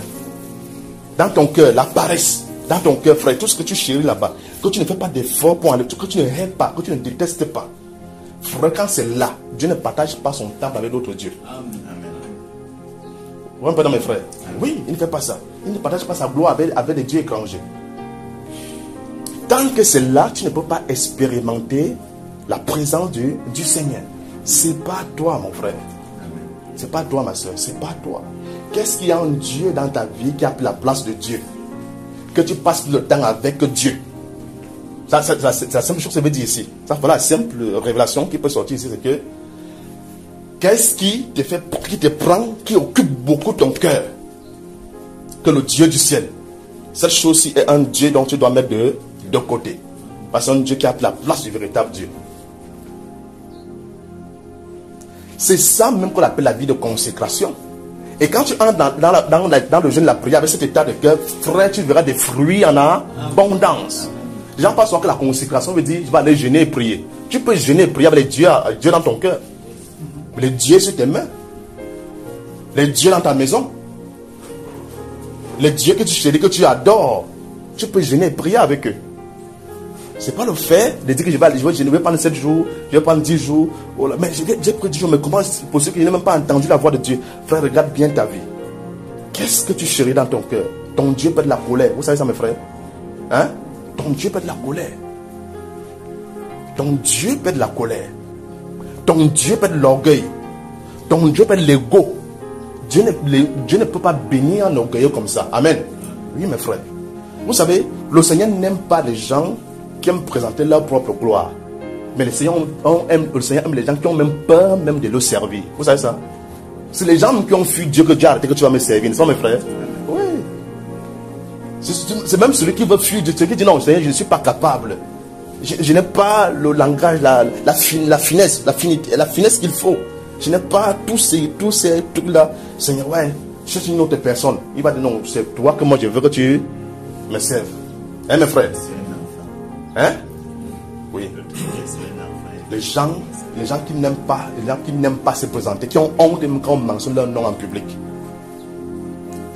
Speaker 1: la paresse, dans ton cœur, frère, tout ce que tu chéris là-bas, que tu ne fais pas d'effort pour aller, que tu ne hais pas, que tu ne détestes pas. Frère, quand c'est là, Dieu ne partage pas son temple avec d'autres dieux. Vous voyez pas dans mes frères? Oui, il ne fait pas ça. Il ne partage pas sa gloire avec des dieux étrangers. Tant que c'est là, tu ne peux pas expérimenter la présence du Seigneur. C'est pas toi, mon frère. C'est pas toi, ma soeur. C'est pas toi. Qu'est-ce qu'il y a en Dieu dans ta vie qui a pris la place de Dieu? Que tu passes le temps avec Dieu. C'est la simple chose que ça veut dire ici. Ça, voilà la simple révélation qui peut sortir ici, c'est que qu'est-ce qui te fait, qui te prend, qui occupe beaucoup ton cœur? Que le Dieu du ciel. Cette chose-ci est un Dieu dont tu dois mettre de côté. Parce que c'est un Dieu qui a pris la place du véritable Dieu. C'est ça même qu'on appelle la vie de consécration. Et quand tu entres dans le jeûne de la prière avec cet état de cœur, frère, tu verras des fruits en abondance. Les gens pensent que la consécration veut dire, je vais aller jeûner et prier. Tu peux jeûner et prier avec les dieux dans ton cœur. Les dieux sur tes mains. Les dieux dans ta maison. Les dieux que tu chéris, que tu adores. Tu peux jeûner et prier avec eux. C'est pas le fait de dire que je vais prendre 7 jours, je vais prendre 10 jours. Oh là, mais j'ai pris 10 jours, mais comment c'est possible que je n'ai même pas entendu la voix de Dieu? Frère, regarde bien ta vie. Qu'est-ce que tu chéris dans ton cœur? Ton Dieu peut être la colère. Vous savez ça, mes frères? Hein? Ton Dieu peut être la colère. Ton Dieu peut être la colère. Ton Dieu peut être l'orgueil. Ton Dieu peut être l'ego. Dieu ne peut pas bénir un orgueilleux comme ça. Amen. Oui, mes frères. Vous savez, le Seigneur n'aime pas les gens qui aiment présenter leur propre gloire. Mais le Seigneur aime les gens qui ont même peur même de le servir. Vous savez ça? C'est les gens qui ont fui Dieu que Dieu a arrêté que tu vas me servir. Ce sont mes frères. Oui. C'est même celui qui veut fuir Dieu, celui qui dit non, Seigneur, je ne suis pas capable. Je n'ai pas le langage, la finesse qu'il faut. Je n'ai pas tous ces trucs-là. Seigneur, ouais, cherche une autre personne. Il va dire non, c'est toi que moi je veux que tu me serves. Hein, mes frères? Hein? Oui. Les gens qui n'aiment pas se présenter, qui ont honte quand on mentionne leur nom en public.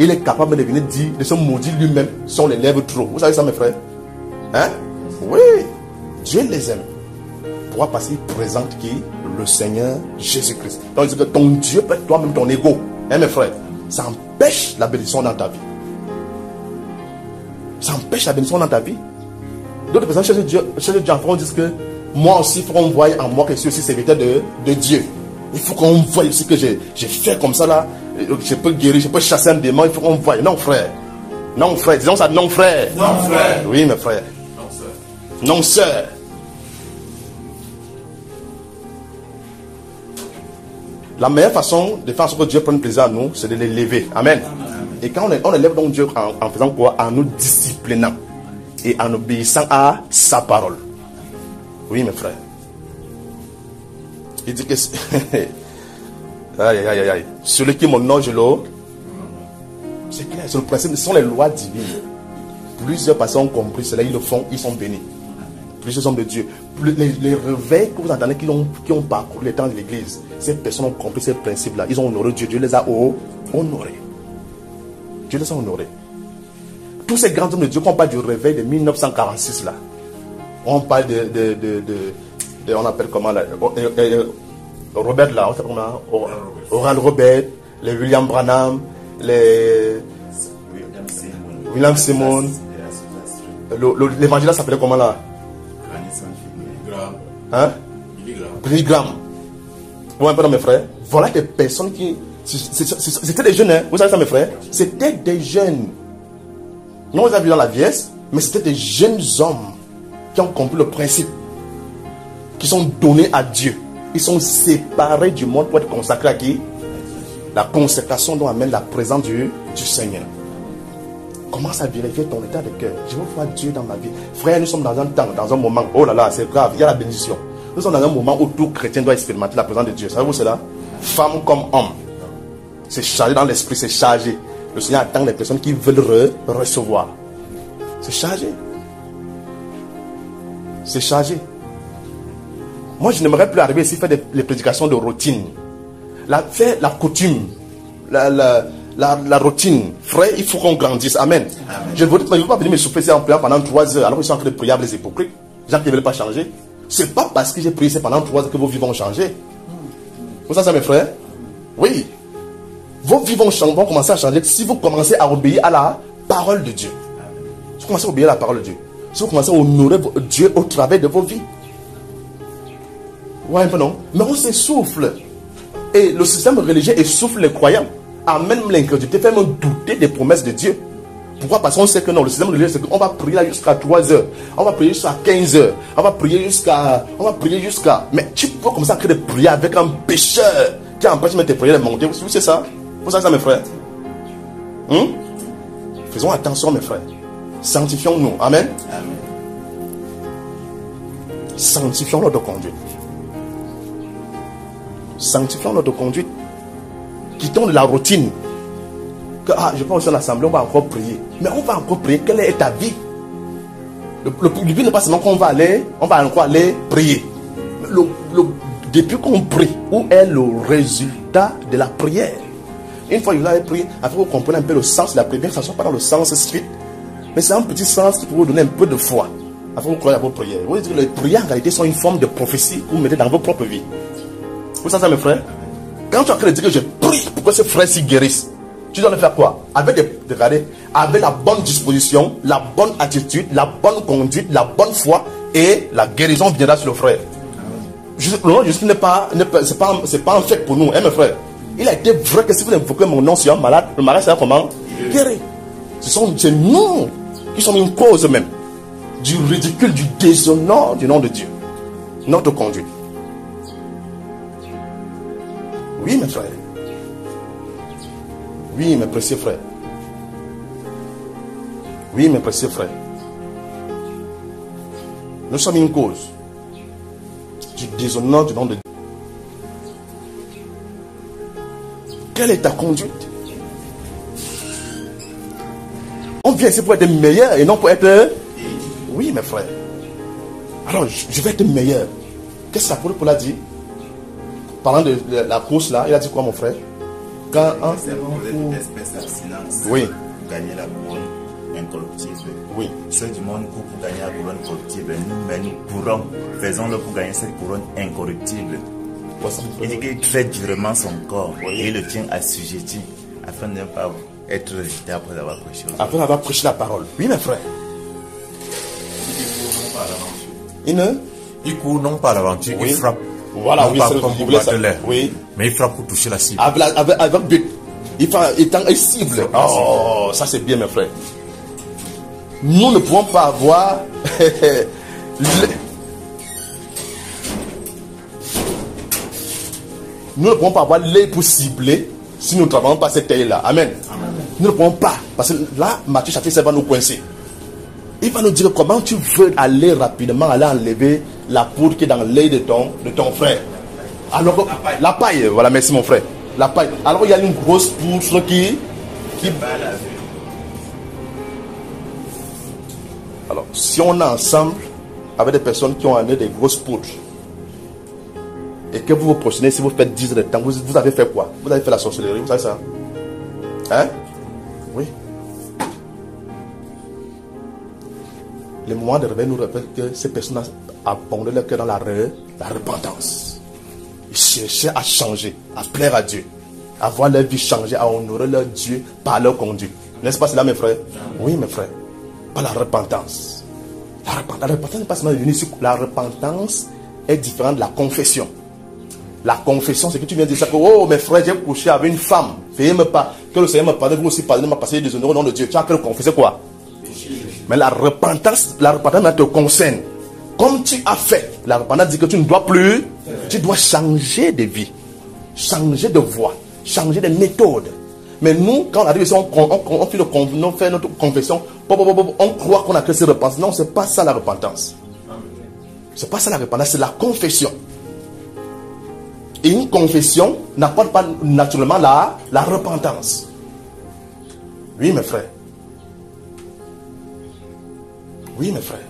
Speaker 1: Il est capable de venir dire, de se maudire lui-même, sont les lèvres trop. Vous savez ça, mes frères? Hein? Oui. Dieu les aime. Pourquoi? Parce qu'il présente qui? Le Seigneur Jésus-Christ. Donc, c'est que ton Dieu peut être toi-même ton ego. Hein, mes frères? Ça empêche la bénédiction dans ta vie. Ça empêche la bénédiction dans ta vie. D'autres personnes chez Dieu en disent que moi aussi, il faut qu'on voie en moi que je suis aussi serviteur de Dieu. Il faut qu'on voie aussi que j'ai fait comme ça là. Je peux guérir, je peux chasser un démon. Il faut qu'on voie. Non, frère. Non, frère. Disons ça, non, frère.
Speaker 3: Non, frère.
Speaker 1: Oui, mes frères.
Speaker 3: Non, sœur.
Speaker 1: Non, sœur. La meilleure façon de faire en sorte que Dieu prenne plaisir à nous, c'est de l'élever. Amen. Et quand on élève donc Dieu en faisant quoi? En nous disciplinant et en obéissant à sa parole. Oui, mes frères. Il dit que aïe, aïe, aïe, aïe. Celui qui m'honore, je l'honore. C'est clair, c'est le principe, ce sont les lois divines. Plusieurs personnes ont compris cela, ils le font, ils sont bénis. Plusieurs hommes de Dieu. Les réveils que vous entendez qui ont parcouru les temps de l'église, ces personnes ont compris ces principes-là. Ils ont honoré Dieu. Dieu les a honorés. Dieu les a honorés. Tous ces grands hommes de Dieu, quand on parle du réveil de 1946 là, on parle on appelle comment là, Robert là, on appelle comment, Oral Robert, les William Branham, les William Simon, l'évangile s'appelait comment là? Hein? Billy Graham. Vous voyez un peu, mes frères? Voilà des personnes qui... C'était des jeunes, hein? Vous savez ça, mes frères? C'était des jeunes. Non, vous avez vu dans la vieillesse, mais c'était des jeunes hommes qui ont compris le principe, qui sont donnés à Dieu. Ils sont séparés du monde pour être consacrés à qui? La consécration dont amène la présence du Seigneur. Commence à vérifier ton état de cœur. Je veux voir Dieu dans ma vie. Frère, nous sommes dans un temps, dans un moment. Oh là là, c'est grave, il y a la bénédiction. Nous sommes dans un moment où tout chrétien doit expérimenter la présence de Dieu. Savez-vous cela? Femme comme homme. C'est chargé dans l'esprit, c'est chargé. Le Seigneur attend les personnes qui veulent recevoir. C'est chargé. C'est chargé. Moi, je n'aimerais plus arriver ici faire les prédications de routine. Faire la coutume. La routine. Frère, il faut qu'on grandisse. Amen. Amen. Je ne veux pas venir me souffler en priant pendant 3 heures alors qu'ils sont en train de prier avec les hypocrites. Les gens qui ne veulent pas changer. Ce n'est pas parce que j'ai prié pendant 3 heures que vos vies vont changer. Vous savez ça, mes frères? Oui. Vos vies vont commencer à changer si vous commencez à obéir à la parole de Dieu. Si vous commencez à obéir à la parole de Dieu. Si vous commencez à honorer Dieu au travers de vos vies. Ouais, un peu non? Mais on s'essouffle. Et le système religieux essouffle les croyants. Amène l'incrédulité, fait même douter des promesses de Dieu. Pourquoi? Parce qu'on sait que non, le système religieux, c'est qu'on va prier là jusqu'à 3 heures. On va prier jusqu'à 15 heures. On va prier jusqu'à... Mais tu peux commencer à créer des prières avec un pécheur qui empêche de mettre tes prières de monter. Vous savez ça? Vous savez ça, mes frères? Faisons attention, mes frères. Sanctifions-nous. Amen. Amen. Sanctifions notre conduite. Sanctifions notre conduite. Quittons de la routine. Que, je pense à l'assemblée, on va encore prier. Mais on va encore prier. Quelle est ta vie? Le but n'est pas seulement qu'on va encore aller prier. Depuis qu'on prie, où est le résultat de la prière? Une fois que vous avez prié, après vous comprenez un peu le sens de la prière, ça ne soit pas dans le sens strict, mais c'est un petit sens qui peut vous donner un peu de foi. Après vous croyez à vos prières. Vous dites que les prières en réalité sont une forme de prophétie que vous mettez dans vos propres vies. Vous savez ça, mes frères? Quand tu es en train de dire que je prie pour que ce frère s'y guérisse, tu dois le faire quoi? Avec avec la bonne disposition, la bonne attitude, la bonne conduite, la bonne foi, et la guérison viendra sur le frère. Le nom de Jésus c'est pas un fait pour nous, hein, mes frères. Il a été vrai que si vous invoquez mon nom sur un malade, le malade sera comment? Guéri. C'est nous qui sommes une cause même du ridicule, du déshonneur du nom de Dieu. Notre conduite. Oui, mes frères. Oui, mes précieux frères. Oui, mes précieux frères. Nous sommes une cause du déshonneur du nom de Dieu. Quelle est ta conduite? On vient ici pour être meilleur et non pour être... Oui, mes frères. Alors, je vais être meilleur. Qu'est-ce que ça Paul a dit? Parlant de la course là, il a dit quoi, mon frère? Quand oui.
Speaker 3: Pour gagner la couronne incorruptible.
Speaker 1: Oui.
Speaker 3: Ceux du monde courent pour gagner la couronne corruptible. Mais nous courons, faisons-le pour gagner cette couronne incorruptible. Il dit qu'il fait durement son corps et il le tient assujetti afin de ne pas être rejeté après avoir prêché.
Speaker 1: Après avoir prêché la parole. Oui, mes frères.
Speaker 4: Il court non pas à l'aventure, il frappe.
Speaker 1: Voilà, oui,
Speaker 4: c'est comme pour battre l'air.
Speaker 1: Oui.
Speaker 4: Mais il frappe pour toucher la cible.
Speaker 1: Avec but. Il cible. Oh, ça c'est bien, mes frères. Nous ne pouvons pas avoir nous ne pouvons pas avoir l'œil pour cibler si nous ne travaillons pas cette œil-là. Amen. Amen. Nous ne pouvons pas. Parce que là, Matthieu chapitre 7 va nous coincer. Il va nous dire comment tu veux aller rapidement aller enlever la poudre qui est dans l'œil de ton frère. Alors, la paille. Voilà, merci mon frère. La paille. Alors il y a une grosse poudre qui alors, si on est ensemble avec des personnes qui ont amené des grosses poudres et que vous vous procédez, si vous faites 10 heures de temps, vous avez fait quoi? Vous avez fait la sorcellerie, vous savez ça? Hein? Oui. Les moments de réveil nous rappellent que ces personnes abondé leur cœur dans la repentance. Ils cherchaient à changer, à plaire à Dieu, à voir leur vie changer, à honorer leur Dieu par leur conduite. N'est-ce pas cela, mes frères? Oui, mes frères. Par la repentance. La repentance n'est pas seulement venue sur la repentance est différente de la confession. La confession, c'est que tu viens de dire ça que, oh, mes frères, j'ai couché avec une femme. Veuillez-moi pas. Que le Seigneur me pardonne, vous aussi pardonnez-moi parce que j'ai déshonoré au nom de Dieu. Tu as que confesser quoi? Mais la repentance te concerne. Comme tu as fait, la repentance dit que tu ne dois plus, tu dois changer de vie, changer de voie, changer de méthode. Mais nous, quand on arrive ici, on fait notre confession, on croit qu'on a que cette repentance. Non, c'est pas ça la repentance. C'est pas ça la repentance, c'est la confession. Et une confession n'apporte pas naturellement la repentance. Oui, mes frères. Oui, mes frères.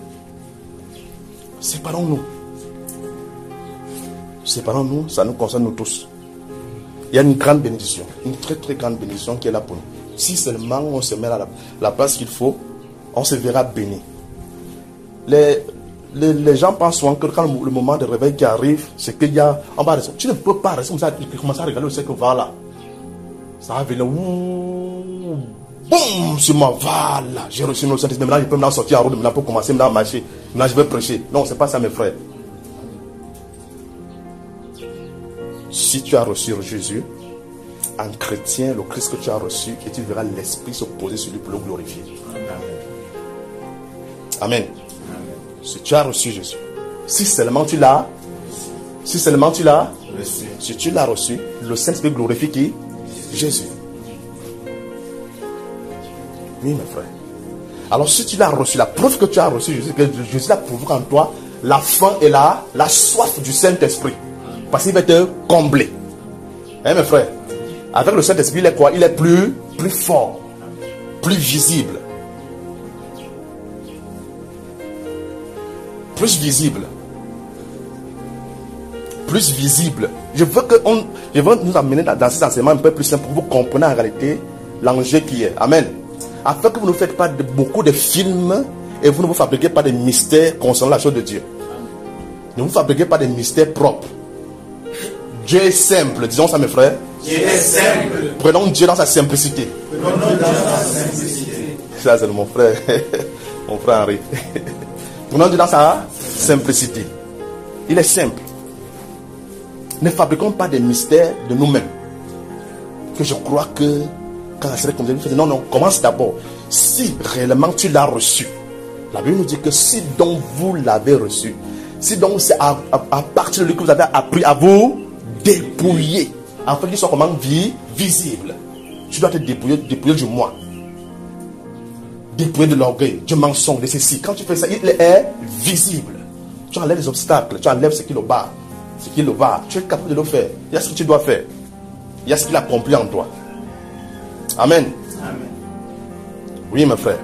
Speaker 1: Séparons-nous. Séparons-nous, ça nous concerne nous tous. Il y a une grande bénédiction, une très très grande bénédiction qui est là pour nous. Si seulement on se met à la place qu'il faut, on se verra béni. Les gens pensent souvent que quand le moment de réveil qui arrive, c'est qu'il y a... On va rester, tu ne peux pas rester comme ça, tu commences à regarder, c'est que voilà. Ça va venir, boum, sur moi, voilà. J'ai reçu le Saint-Esprit, maintenant je peux me sortir en route, maintenant pour commencer à marcher. Maintenant je vais prêcher. Non, c'est pas ça mes frères. Si tu as reçu Jésus, en chrétien, le Christ que tu as reçu, et tu verras l'Esprit se poser sur lui pour le glorifier. Amen. Si tu as reçu Jésus, si seulement tu l'as reçu, si tu l'as reçu, le Saint-Esprit glorifie qui? Jésus. Oui, mes frères. Alors, si tu l'as reçu, la preuve que tu as reçu Jésus, que Jésus a prouvé en toi la faim et la soif du Saint-Esprit. Parce qu'il va te combler. Hein, mes frères? Avec le Saint-Esprit, il est quoi? Il est plus fort, plus visible. Plus visible. Plus visible. Je veux nous amener dans cet enseignement un peu plus simple pour vous comprendre en réalité l'enjeu qui est. Amen. Afin que vous ne faites pas beaucoup de films et vous ne vous fabriquez pas de mystères concernant la chose de Dieu. Ne vous fabriquez pas de mystères propres. Dieu est simple, disons ça mes frères.
Speaker 5: Dieu est simple.
Speaker 1: Prenons Dieu dans sa simplicité. Ça c'est mon frère, mon frère Henri. Prenons Dieu dans sa simplicité. Il est simple. Ne fabriquons pas des mystères de nous-mêmes. Que je crois que quand ça serait comme ça, non, commence d'abord. Si réellement tu l'as reçu, la Bible nous dit que si donc vous l'avez reçu, si donc c'est à partir de lui que vous avez appris à vous dépouiller, afin qu'il soit comment visible. Tu dois te dépouiller du moi. Dépouiller de l'orgueil, du mensonge, de ceci. Quand tu fais ça, il est visible. Tu enlèves les obstacles, tu enlèves ce qui le bat. Ce qui le bat, tu es capable de le faire. Il y a ce que tu dois faire. Il y a ce qu'il a accompli en toi. Amen.
Speaker 5: Amen.
Speaker 1: Oui, mes frères.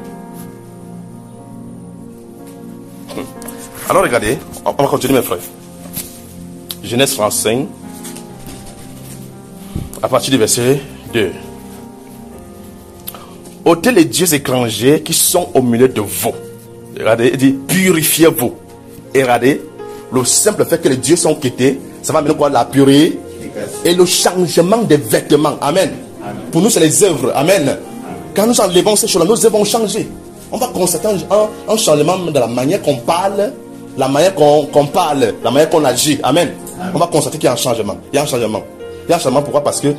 Speaker 1: Alors regardez, on va continuer mes frères. Genèse 35, à partir du verset 2. Ôtez les dieux étrangers qui sont au milieu de vous. Regardez, il dit purifiez-vous. Et regardez, le simple fait que les dieux sont quittés, ça va amener quoi? La purée et le changement des vêtements. Amen.
Speaker 5: Amen.
Speaker 1: Pour nous, c'est les œuvres. Amen. Amen. Quand nous enlevons ces choses-là, nos œuvres vont changer. On va constater un changement de la manière qu'on parle, la manière qu'on parle, la manière qu'on agit. Amen. Amen. On va constater qu'il y a un changement. Il y a un changement. Il y a un changement. Pourquoi? Parce que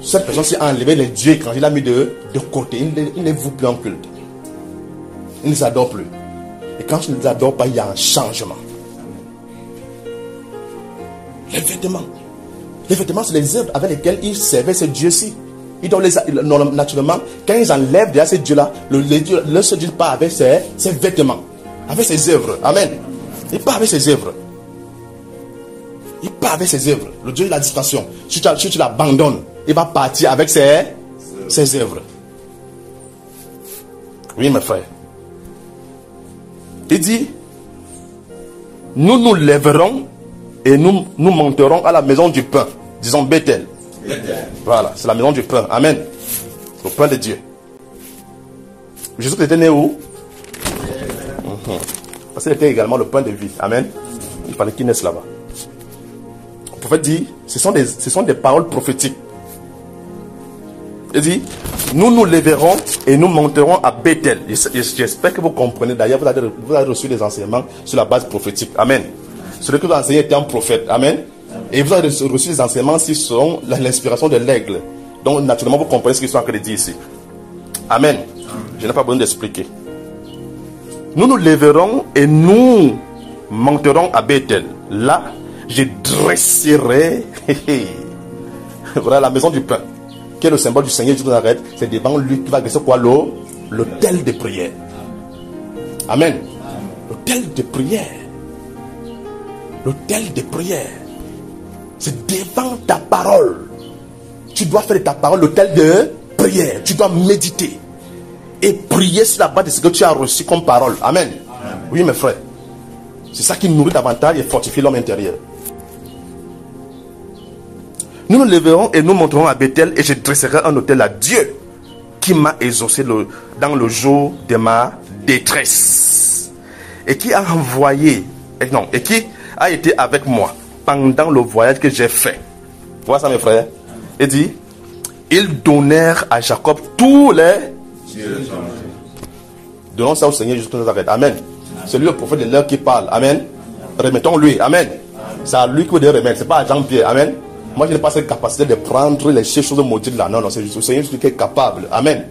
Speaker 1: cette personne s'est enlevé les dieux étrangers, il l'a mis de côté. Il ne voue plus en culte. Il ne les adore plus. Et quand il ne les adore pas, il y a un changement. Les vêtements. Les vêtements, c'est les œuvres avec lesquelles ils servaient ces dieux-ci. Ils doivent naturellement, quand ils enlèvent déjà ces dieux-là, le seul Dieu part avec ses vêtements, avec ses œuvres. Amen. Il part avec ses œuvres. Il part avec ses œuvres. Le Dieu de la distraction. Si tu l'abandonnes, il va partir avec ses œuvres. Oui, mes frères. Il dit, nous lèverons et nous monterons à la maison du pain. Disons Bethel. Voilà, c'est la maison du pain. Amen. Le pain de Dieu. Jésus était né où? Parce qu'il était également le pain de vie. Amen. Il fallait qu'il naisse là-bas. Le prophète dit, ce sont des paroles prophétiques. Il dit, nous nous lèverons et nous monterons à Bethel. J'espère que vous comprenez. D'ailleurs, vous avez reçu des enseignements sur la base prophétique. Amen. Celui que vous enseignez était un prophète. Amen. Et vous avez reçu des enseignements qui sont l'inspiration de l'aigle. Donc, naturellement, vous comprenez ce qu'ils sont en train de dire ici. Amen. Je n'ai pas besoin d'expliquer. Nous nous lèverons et nous monterons à Bethel. Là, je dresserai voilà la maison du pain, qui est le symbole du Seigneur Jésus de Nazareth. C'est devant lui qui va dresser quoi? L'autel de prière. Amen. L'autel de prière. L'autel de prière. C'est devant ta parole. Tu dois faire de ta parole l'autel de prière. Tu dois méditer et prier sur la base de ce que tu as reçu comme parole. Amen. Amen. Oui, mes frères. C'est ça qui nourrit davantage et fortifie l'homme intérieur. Nous nous lèverons et nous monterons à Bethel et je dresserai un autel à Dieu qui m'a exaucé dans le jour de ma détresse et qui a envoyé, et qui a été avec moi pendant le voyage que j'ai fait. Voilà ça, mes frères. Il dit, ils donnèrent à Jacob tous les... Donnons ça au Seigneur Jésus de Nazareth. Amen. C'est lui le prophète de l'heure qui parle. Amen. Remettons-lui. Amen. C'est à lui qu'il faut dire remettre. Ce n'est pas à Jean-Pierre. Amen. Moi, je n'ai pas cette capacité de prendre les choses maudites là. Non, non, c'est le Seigneur Jésus qui est capable. Amen.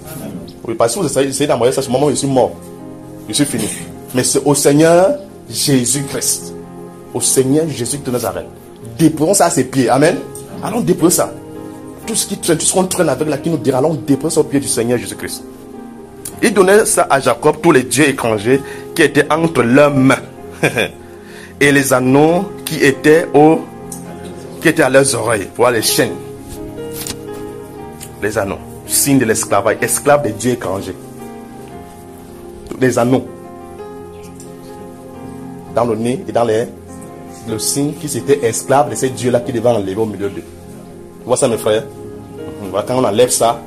Speaker 1: Oui, parce que vous essayez d'envoyer ça, ce moment où je suis mort. Je suis fini. Mais c'est au Seigneur Jésus-Christ. Au Seigneur Jésus de Nazareth. Déposons ça à ses pieds. Amen. Allons déposer ça. Tout ce qui traîne, tout ce qu'on traîne avec là, qui nous dira, allons déposer ça au pied du Seigneur Jésus-Christ. Il donnait ça à Jacob, tous les dieux étrangers qui étaient entre leurs mains. Et les anneaux qui étaient à leurs oreilles. Voilà les chaînes. Les anneaux. Signe de l'esclavage. Esclaves des dieux étrangers. Les anneaux. Dans le nez et dans le signe qui c'était esclave de ces dieux-là qui devaient enlever au milieu d'eux. Vous voyez ça, mes frères? Voilà, quand on enlève ça,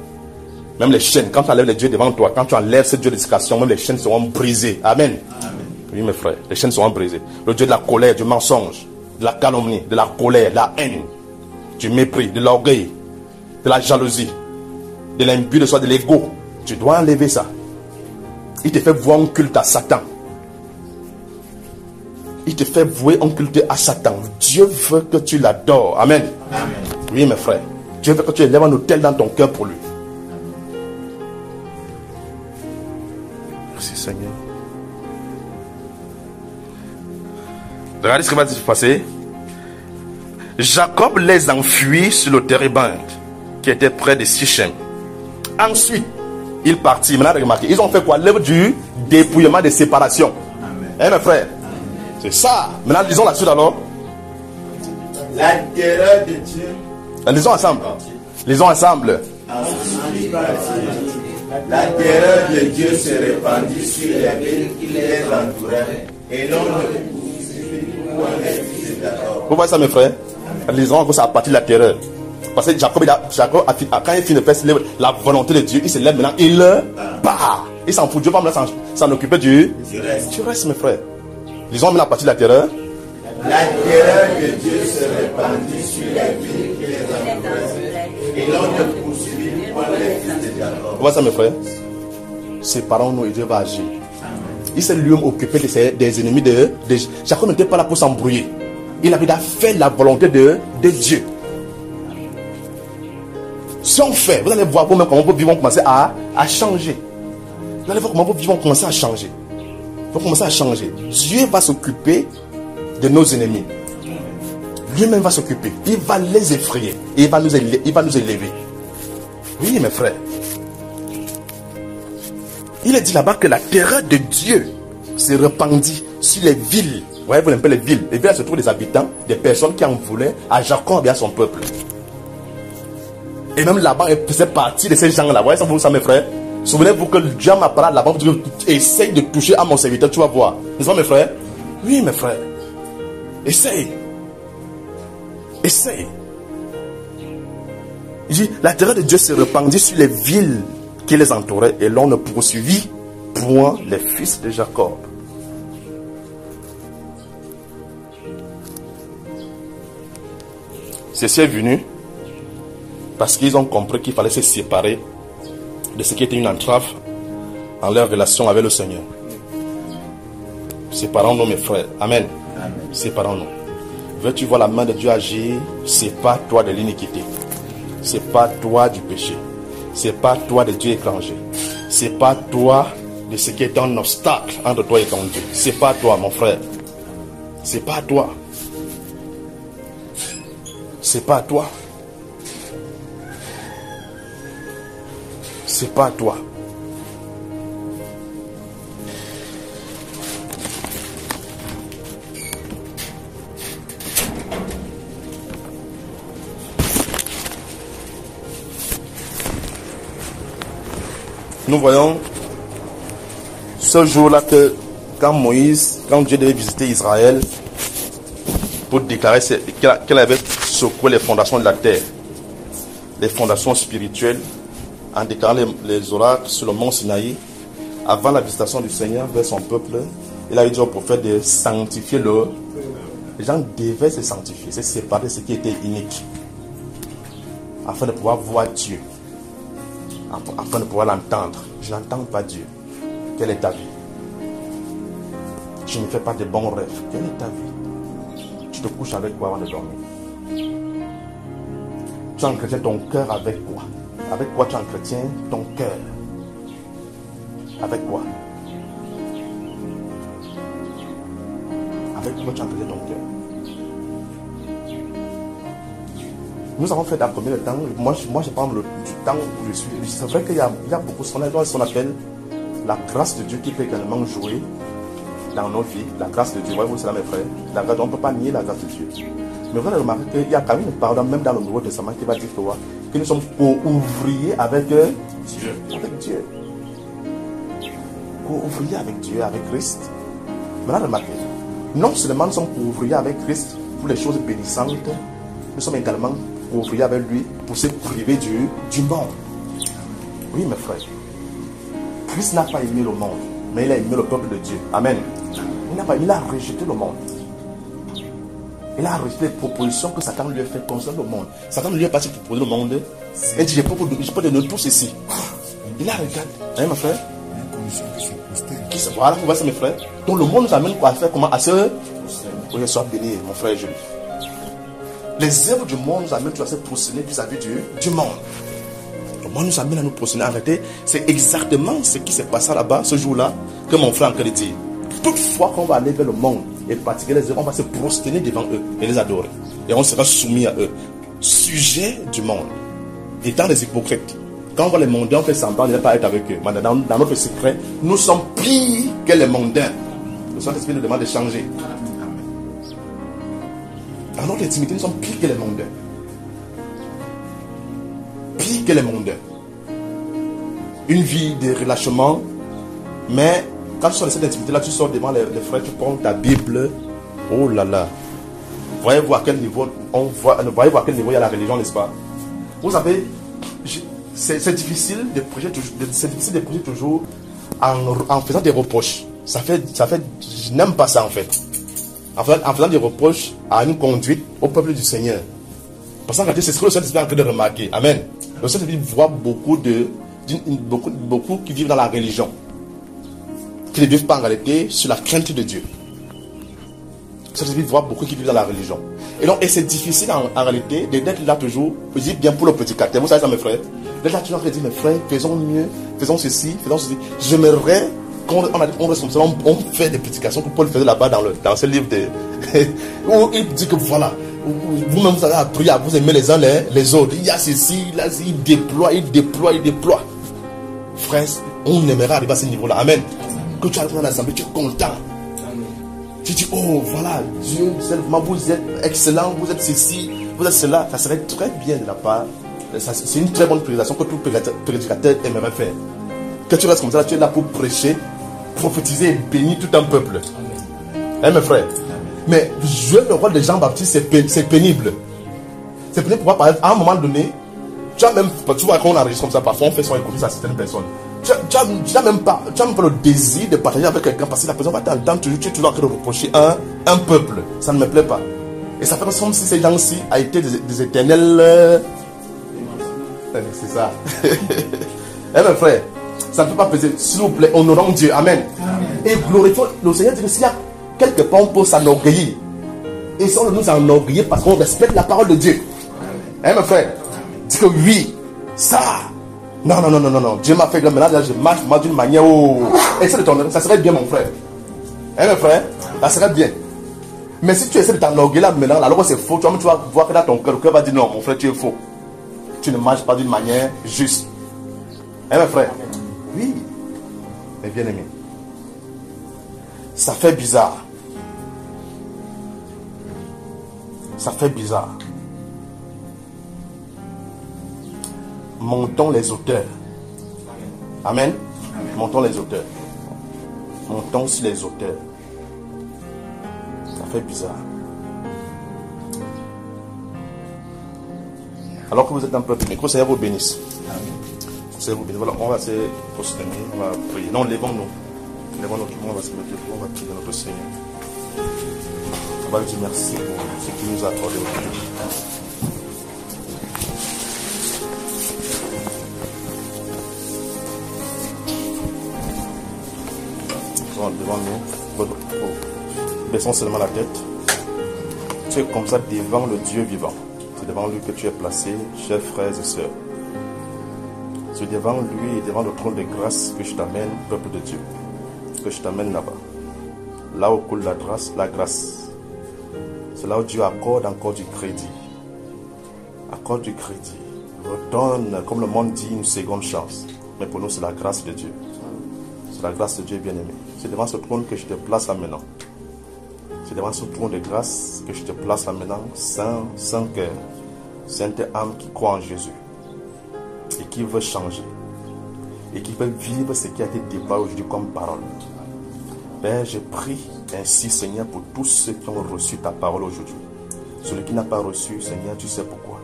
Speaker 1: même les chaînes, quand tu enlèves les dieux devant toi, quand tu enlèves ce dieu d'éducation, même les chaînes seront brisées. Amen. Amen. Oui, mes frères, les chaînes seront brisées. Le dieu de la colère, du mensonge, de la calomnie, de la colère, de la haine, du mépris, de l'orgueil, de la jalousie, de l'impudeur de soi, de l'ego. Tu dois enlever ça. Il te fait vouer un culte à Satan. Il te fait vouer un culte à Satan. Dieu veut que tu l'adores. Amen. Amen. Oui, mes frères. Dieu veut que tu élèves un autel dans ton cœur pour lui. Merci Seigneur. Regardez ce qui va se passer. Jacob les enfuit sur le térébinthe qui était près de Sichem. Ensuite, il partit. Maintenant, remarquez, ils ont fait quoi? L'œuvre du dépouillement de séparation. Hein, mes frères? C'est ça. Maintenant, lisons la suite alors.
Speaker 3: La terreur de Dieu.
Speaker 1: Lisons ensemble. Lisons ensemble.
Speaker 3: La terreur de Dieu se répandit sur les villes qui les entouraient. Et l'on ne
Speaker 1: vous voyez ça, mes frères? Lisons encore ça à partir de la terreur. Parce que Jacob quand il finit de faire la volonté de Dieu, il se lève maintenant, il part. Il s'en fout. Dieu va s'en occuper du reste, mes frères. Lisons maintenant à partir de la terreur.
Speaker 3: La terreur de Dieu se répandit sur les villes qui les entouraient. Et l'on ne poursuivit point les fils de Jacob.
Speaker 1: Vous voyez ça, mes frères? Séparons-nous et Dieu va agir. Il s'est lui-même occupé des ennemis de Jacob n'était pas là pour s'embrouiller. Il avait fait la volonté de Dieu. Si on fait, vous allez voir vous-même comment vos vies vont commencer à changer. Vous allez voir comment vos vies vont commencer à changer. Vont commencer à changer. Dieu va s'occuper de nos ennemis. Lui-même va s'occuper. Il va les effrayer. Et il va nous élever. Oui, mes frères. Il est dit là-bas que la terreur de Dieu s'est répandue sur les villes. Vous voyez, vous l'appelez les villes. Les villes se trouvent des habitants, des personnes qui en voulaient à Jacob et à son peuple. Et même là-bas, il faisait partie de ces gens-là. Vous voyez ça, vous, ça, mes frères? Souvenez-vous que Dieu m'a parlé là-bas. Vous dites, essaye de toucher à mon serviteur, tu vas voir. N'est-ce pas, mes frères? Oui, mes frères. Essaye. Essaye. Il dit, la terreur de Dieu s'est répandue sur les villes qui les entouraient et l'on ne poursuivit point les fils de Jacob. Ceci est venu parce qu'ils ont compris qu'il fallait se séparer de ce qui était une entrave en leur relation avec le Seigneur. Séparons-nous, mes frères. Amen. Séparons-nous. Veux-tu voir la main de Dieu agir? Sépare-toi de l'iniquité. Sépare-toi du péché. Sépare-toi de Dieu étranger. Sépare-toi de ce qui est un obstacle entre toi et ton Dieu. Sépare-toi, mon frère. Sépare-toi. Sépare-toi. Sépare-toi. Nous voyons ce jour-là que quand Dieu devait visiter Israël pour déclarer qu'elle avait secoué les fondations de la terre, les fondations spirituelles, en déclarant les oracles sur le mont Sinaï, avant la visitation du Seigneur vers son peuple, il a dit au prophète de sanctifier leur. Les gens devaient se sanctifier, se séparer de ce qui était inique, afin de pouvoir voir Dieu, afin de pouvoir l'entendre. Je n'entends pas Dieu. Quelle est ta vie? Tu ne fais pas de bons rêves. Quelle est ta vie? Tu te couches avec quoi avant de dormir? Tu entretiens ton cœur avec quoi? Avec quoi tu entretiens ton cœur? Avec quoi? Avec quoi tu entretiens ton cœur? Nous avons fait dans combien de temps? Moi je parle du temps où je suis. C'est vrai qu'il y a beaucoup ce qu'on appelle la grâce de Dieu qui peut également jouer dans nos vies. La grâce de Dieu, voyez-vous cela mes frères. On ne peut pas nier la grâce de Dieu. Mais vous allez remarquer qu'il y a quand même une parole, même dans le Nouveau Testament, qui va dire que nous sommes co-ouvriers avec Dieu. Avec Dieu. Co-ouvriers avec Dieu, avec Christ. Maintenant remarquez, non seulement nous sommes co-ouvriers avec Christ pour les choses bénissantes, nous sommes également co-ouvriers avec lui pour se priver du monde. Oui mes frères. Christ n'a pas aimé le monde, mais il a aimé le peuple de Dieu. Amen. Il a rejeté le monde. Il a rejeté les propositions que Satan lui a fait concernant le monde. Satan lui a passé pour proposer le monde. Il dit, je peux donner tout ceci. Il a regardé. Hein, mes frères? Voilà, vous voyez ça, mes frères. Donc le monde nous amène quoi à faire? Comment? À se... Oui, sois béni, mon frère Jules. Les œuvres du monde nous amènent à se prosterner vis-à-vis du monde. Le monde nous amène à nous prosterner. En réalité, c'est exactement ce qui s'est passé là-bas, ce jour-là, que mon frère a encore dit. Toutefois qu'on va aller vers le monde et pratiquer les œuvres, on va se prosterner devant eux et les adorer. Et on sera soumis à eux. Sujet du monde. Étant des hypocrites. Quand on voit les mondains, on fait semblant de ne pas être avec eux. Mais dans notre secret, nous sommes pires que les mondains. Le Saint-Esprit nous demande de changer. Dans notre intimité, nous sommes pires que les mondains. Pires que les mondains. Une vie de relâchement, mais quand tu sors de cette intimité-là, tu sors devant les frères, tu prends ta Bible. Oh là là. Voyez-vous à quel niveau voyez-vous à quel niveau il y a la religion, n'est-ce pas? Vous savez, c'est difficile de prêcher toujours en faisant des reproches. Ça fait, je n'aime pas ça en fait. En faisant des reproches à une conduite au peuple du Seigneur. Parce que c'est ce que le Saint-Esprit est en train de remarquer. Amen. Le Saint-Esprit voit beaucoup qui vivent dans la religion, qui ne vivent pas en réalité sur la crainte de Dieu. Le Saint-Esprit voit beaucoup qui vivent dans la religion. Et c'est difficile en réalité d'être là toujours, je dis bien pour le prédicateur. Vous savez ça mes frères? D'être là toujours en train de dire, mes frères, faisons mieux, faisons ceci, faisons ceci. J'aimerais qu'on fait des prédications que Paul faisait là-bas dans ce livre où il dit que voilà, vous-même vous avez appris à vous aimer les uns les autres. Il y a ceci, là, il déploie. Frère, on aimerait arriver à ce niveau-là. Amen. Que tu arrives dans l'assemblée, tu es content. Tu dis, oh voilà, Dieu, vous êtes excellent, vous êtes ceci, vous êtes cela. Ça serait très bien de la part. C'est une très bonne prédication que tout prédicateur aimerait faire. Que tu restes comme ça, tu es là pour prêcher, prophétiser et bénir tout un peuple. Hein, mes frères? Mais jouer le rôle de Jean-Baptiste, c'est pénible. C'est pénible pour moi, à un moment donné, tu vois, quand on enregistre comme ça, parfois on fait son écouter à certaines personnes. Tu n'as même pas le désir de partager avec quelqu'un parce que la personne va t'entendre toujours, tu es toujours en train de reprocher un peuple. Ça ne me plaît pas. Et ça fait comme si ces gens-ci a été des éternels... c'est ça. Eh mes frères, ça ne peut pas peser. S'il vous plaît, honorons Dieu. Amen. Amen. Et glorifions le Seigneur. Dit que s'il y a quelque part on peut s'enorgueillir, et si on nous enorgueillir parce qu'on respecte la parole de Dieu. Eh mes frères, dis que oui, ça... Non. Dieu m'a fait que maintenant je marche d'une manière où... Et ça serait bien, mon frère. Hein, mes frères? Ça serait bien. Mais si tu essaies de t'enorgueillir là maintenant, alors que c'est faux, tu vas voir que dans ton cœur, le cœur va dire non, mon frère, tu es faux. Tu ne marches pas d'une manière juste. Hein, mes frères? Oui. Mais bien aimé, ça fait bizarre. Ça fait bizarre. Montons les auteurs. Amen. Montons les auteurs. Montons sur les auteurs. Ça fait bizarre. Alors que vous êtes un peuple, mais que le Seigneur vous bénisse. Seigneur vous bénisse. Voilà, on va se prosterner, on va prier. Non, levons-nous. Levons-nous, on va se mettre debout, on va prier notre Seigneur. On va lui dire merci pour ce qu'il nous a accordé aujourd'hui. Devant nous, baissons seulement la tête. Tu es comme ça devant le Dieu vivant. C'est devant lui que tu es placé, chers frères et sœurs. C'est devant lui et devant le trône de grâce que je t'amène, peuple de Dieu. Que je t'amène là-bas. Là où coule la grâce. C'est là où Dieu accorde encore du crédit. Accorde du crédit. Redonne, comme le monde dit, une seconde chance. Mais pour nous, c'est la grâce de Dieu. C'est la grâce de Dieu bien-aimé. C'est devant ce trône que je te place là maintenant. C'est devant ce trône de grâce que je te place là maintenant. Saint cœur, sainte âme qui croit en Jésus. Et qui veut changer. Et qui veut vivre ce qui a été débat aujourd'hui comme parole. Père, je prie ainsi, Seigneur, pour tous ceux qui ont reçu ta parole aujourd'hui. Celui qui n'a pas reçu, Seigneur, tu sais pourquoi.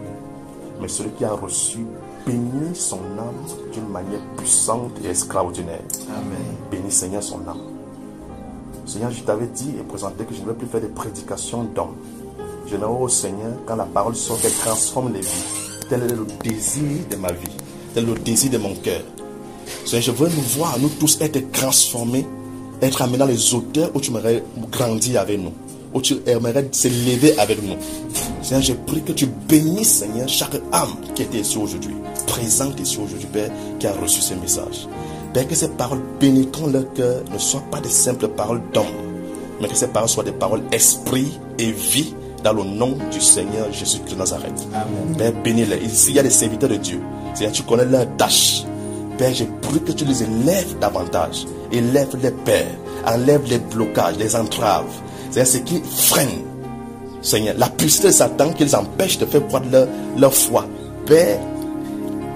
Speaker 1: Mais celui qui a reçu, bénis son âme d'une manière puissante et extraordinaire. Amen. Bénis, Seigneur, son âme. Seigneur, je t'avais dit et présenté que je ne veux plus faire des prédications d'hommes. J'aimerais au Seigneur, quand la parole sort, qu'elle transforme les vies. Tel est le désir de ma vie. Tel est le désir de mon cœur. Seigneur, je veux nous voir, nous tous, être transformés, être amenés dans les hauteurs où tu aimerais grandir avec nous, où tu aimerais s'élever avec nous. Seigneur, je prie que tu bénisses, Seigneur, chaque âme qui était ici aujourd'hui, présente ici aujourd'hui, Père, qui a reçu ce message. Père, que ces paroles pénétrant leur cœur ne soient pas des simples paroles d'hommes, mais que ces paroles soient des paroles esprit et vie dans le nom du Seigneur Jésus-Christ de Nazareth. Amen. Père, bénis-les. Ici, il y a des serviteurs de Dieu. Seigneur, tu connais leurs tâches. Père, je prie que tu les élèves davantage. Élève les pères. Enlève les blocages, les entraves. C'est ce qui freine, Seigneur, la puissance de Satan qui les empêche de faire croître leur foi. Père,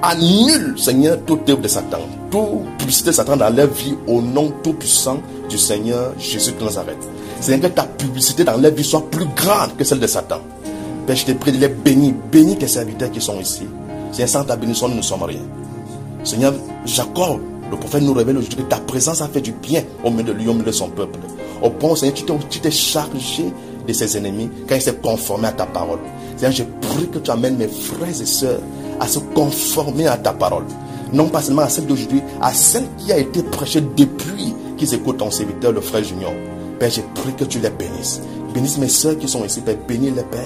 Speaker 1: annule, Seigneur, toute œuvre de Satan, toute puissance de Satan dans leur vie au nom tout puissant du Seigneur Jésus de Nazareth. Seigneur, que ta publicité dans leur vie soit plus grande que celle de Satan. Père, je te prie de les bénir. Bénis tes serviteurs qui sont ici. Seigneur, sans ta bénédiction, nous ne sommes rien. Seigneur, Jacob, le prophète nous révèle aujourd'hui que ta présence a fait du bien au milieu de lui, au milieu de son peuple. Au point où, Seigneur, tu t'es chargé de ses ennemis quand il s'est conformé à ta parole. Seigneur, je prie que tu amènes mes frères et sœurs à se conformer à ta parole. Non pas seulement à celle d'aujourd'hui, à celle qui a été prêchée depuis qu'ils écoutent ton serviteur, le frère Junior. Père, je prie que tu les bénisses. Bénisse mes sœurs qui sont ici, Père. Bénis les pères.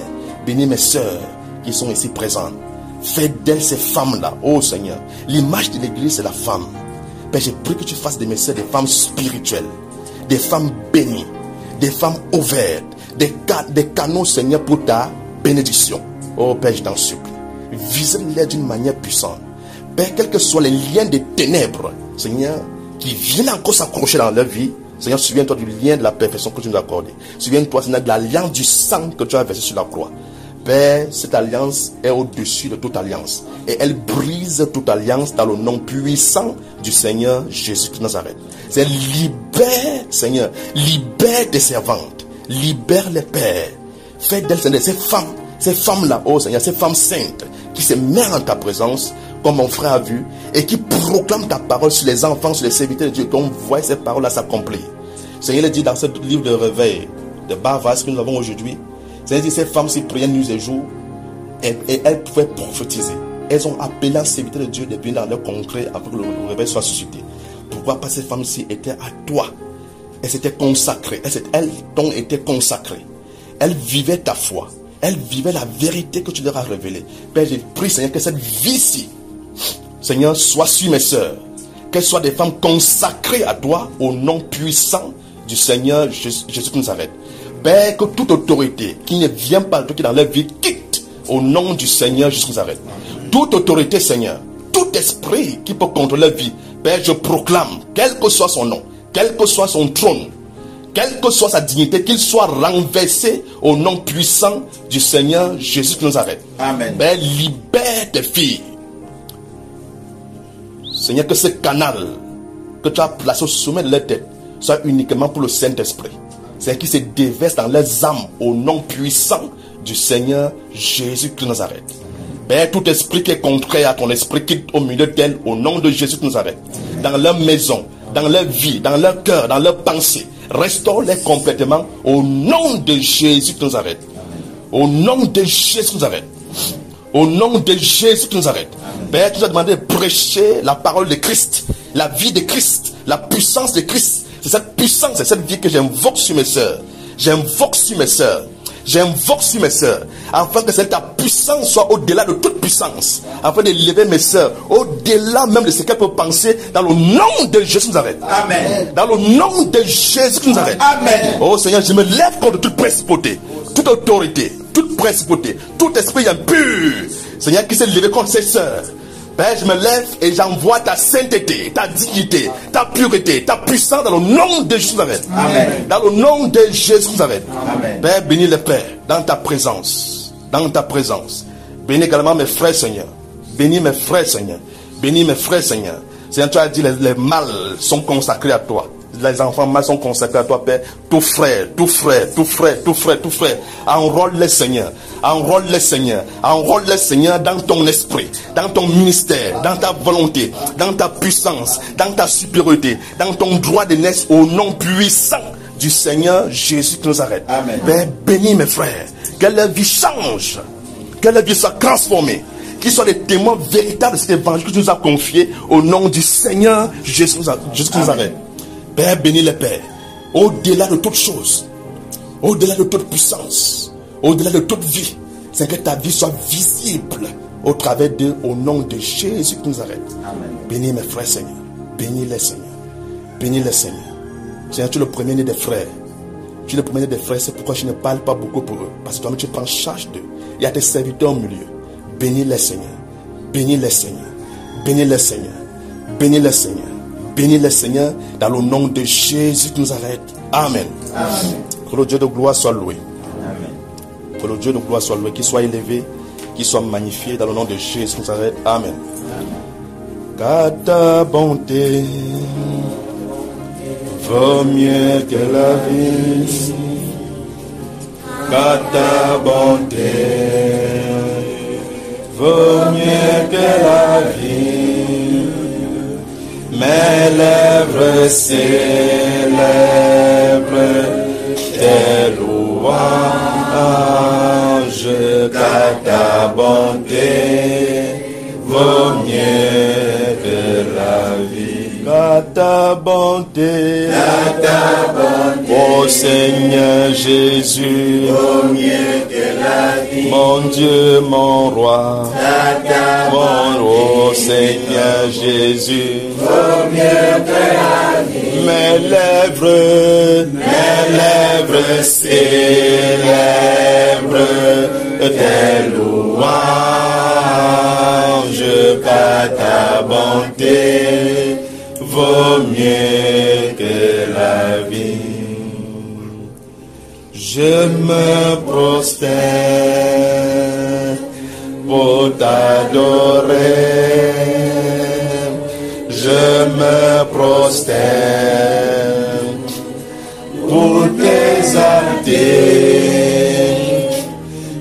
Speaker 1: Bénis mes sœurs qui sont ici présentes. Fais d'elles ces femmes-là, oh Seigneur. L'image de l'église, c'est la femme. Père, je prie que tu fasses de mes sœurs des femmes spirituelles, des femmes bénies, des femmes ouvertes, des canaux, Seigneur, pour ta bénédiction. Oh Père, je t'en supplie. Vise-les d'une manière puissante. Père, quels que soient les liens des ténèbres, Seigneur, qui viennent encore s'accrocher dans leur vie, Seigneur, souviens-toi du lien de la perfection que tu nous as accordé. Souviens-toi, Seigneur, de l'alliance du sang que tu as versé sur la croix. Père, cette alliance est au-dessus de toute alliance. Et elle brise toute alliance dans le nom puissant du Seigneur Jésus de Nazareth. C'est libère, Seigneur, libère tes servantes. Libère les pères. Fais d'elles, Seigneur, ces femmes-là, oh Seigneur, ces femmes saintes qui se mettent en ta présence, comme mon frère a vu, et qui proclament ta parole sur les enfants, sur les serviteurs de Dieu, qu'on voit ces paroles-là s'accomplir. Seigneur le dit dans ce livre de réveil, de Bavas que nous avons aujourd'hui, C'est-à-dire ces femmes-ci priaient nuit et jour et elles pouvaient prophétiser. Elles ont appelé un serviteur de Dieu de venir dans leur congrès afin que le réveil soit suscité. Pourquoi? Parce que ces femmes-ci étaient à toi. Elles s'étaient consacrées. Elles t'ont été consacrées. Elles vivaient ta foi. Elles vivaient la vérité que tu leur as révélée. Père, je prie, Seigneur, que cette vie-ci, Seigneur, soit sur mes sœurs. Qu'elles soient des femmes consacrées à toi au nom puissant du Seigneur Jésus de Nazareth. Père, que toute autorité qui ne vient pas de toi, qui est dans leur vie, quitte au nom du Seigneur Jésus de Nazareth. Toute autorité, Seigneur, tout esprit qui peut contrôler leur vie, Père, je proclame, quel que soit son nom, quel que soit son trône, quelle que soit sa dignité, qu'il soit renversé au nom puissant du Seigneur Jésus de Nazareth.
Speaker 3: Amen.
Speaker 1: Père, libère tes filles. Seigneur, que ce canal que tu as placé au sommet de leur tête soit uniquement pour le Saint-Esprit. C'est qui se déverse dans leurs âmes au nom puissant du Seigneur Jésus de Nazareth. Père, tout esprit qui est contraire à ton esprit, quitte au milieu d'elles au nom de Jésus de Nazareth. Dans leur maison, dans leur vie, dans leur cœur, dans leurs pensées. Restaure-les complètement au nom de Jésus de Nazareth. Au nom de Jésus de Nazareth. Au nom de Jésus de Nazareth. Père, tu nous as demandé de prêcher la parole de Christ, la vie de Christ, la puissance de Christ. C'est cette puissance, c'est cette vie que j'invoque sur mes sœurs. J'invoque sur mes sœurs. J'invoque sur mes sœurs, afin que ta puissance soit au-delà de toute puissance, afin d'élever mes sœurs au-delà même de ce qu'elles peuvent penser, dans le nom de Jésus de Nazareth.
Speaker 3: Amen.
Speaker 1: Dans le nom de Jésus de Nazareth.
Speaker 3: Amen.
Speaker 1: Oh Seigneur, je me lève contre toute principauté, toute autorité, toute principauté, tout esprit impur, Seigneur, qui s'est levé contre ses sœurs. Père, je me lève et j'envoie ta sainteté, ta dignité, ta pureté, ta puissance dans le nom de Jésus de Nazareth.
Speaker 3: Amen.
Speaker 1: Dans le nom de Jésus de Nazareth.
Speaker 3: Amen.
Speaker 1: Père, bénis les pères dans ta présence. Dans ta présence. Bénis également mes frères, Seigneur. Bénis mes frères, Seigneur. Bénis mes frères, Seigneur. Seigneur, tu as dit les mâles sont consacrés à toi. Les enfants mâles sont consacrés à toi, Père. Tout frère, tout frère, tout frère, tout frère, tout frère. Enrôle-les, Seigneur. Enrôle-les, Seigneur. Enrôle-les, Seigneur, dans ton esprit, dans ton ministère, dans ta volonté, dans ta puissance, dans ta supériorité, dans ton droit de naissance au nom puissant du Seigneur Jésus de Nazareth.
Speaker 3: Amen.
Speaker 1: Père, bénis mes frères. Que leur vie change. Que leur vie soit transformée. Qu'ils soient des témoins véritables de cet évangile que tu nous as confié au nom du Seigneur Jésus de Nazareth. Père, bénis les pères, au-delà de toute chose, au-delà de toute puissance, au-delà de toute vie, c'est que ta vie soit visible au travers d'eux, au nom de Jésus de Nazareth.
Speaker 3: Amen.
Speaker 1: Bénis mes frères, Seigneur. Bénis-les, Seigneur. Bénis-les, Seigneur. Seigneur, tu es le premier-né des frères. Tu es le premier-né des frères, c'est pourquoi je ne parle pas beaucoup pour eux. Parce que toi-même, tu prends charge d'eux. Il y a tes serviteurs au milieu. Bénis-les, Seigneur. Bénis-les, Seigneur. Bénis-les, Seigneur. Bénis-les, Seigneur. Bénis-les, Seigneur, dans le nom de Jésus de Nazareth. Amen.
Speaker 3: Amen.
Speaker 1: Que le Dieu de gloire soit loué.
Speaker 3: Amen.
Speaker 1: Que le Dieu de gloire soit loué, qu'il soit élevé, qu'il soit magnifié dans le nom de Jésus de Nazareth. Amen. Car ta bonté vaut mieux que la vie. Car ta bonté vaut mieux que la vie. Mes lèvres célèbrent tes louanges, car ta bonté vaut mieux que la vie. Car ta bonté, ô Seigneur Jésus,
Speaker 3: Vaut mieux que la vie.
Speaker 1: mon Dieu, mon roi, mon roi, Seigneur Jésus,
Speaker 3: Vaut mieux que la vie.
Speaker 1: mes lèvres célèbrent tes louanges, car ta bonté vaut mieux que la vie. Je me prosterne pour t'adorer. Je me prosterne pour t'exalter.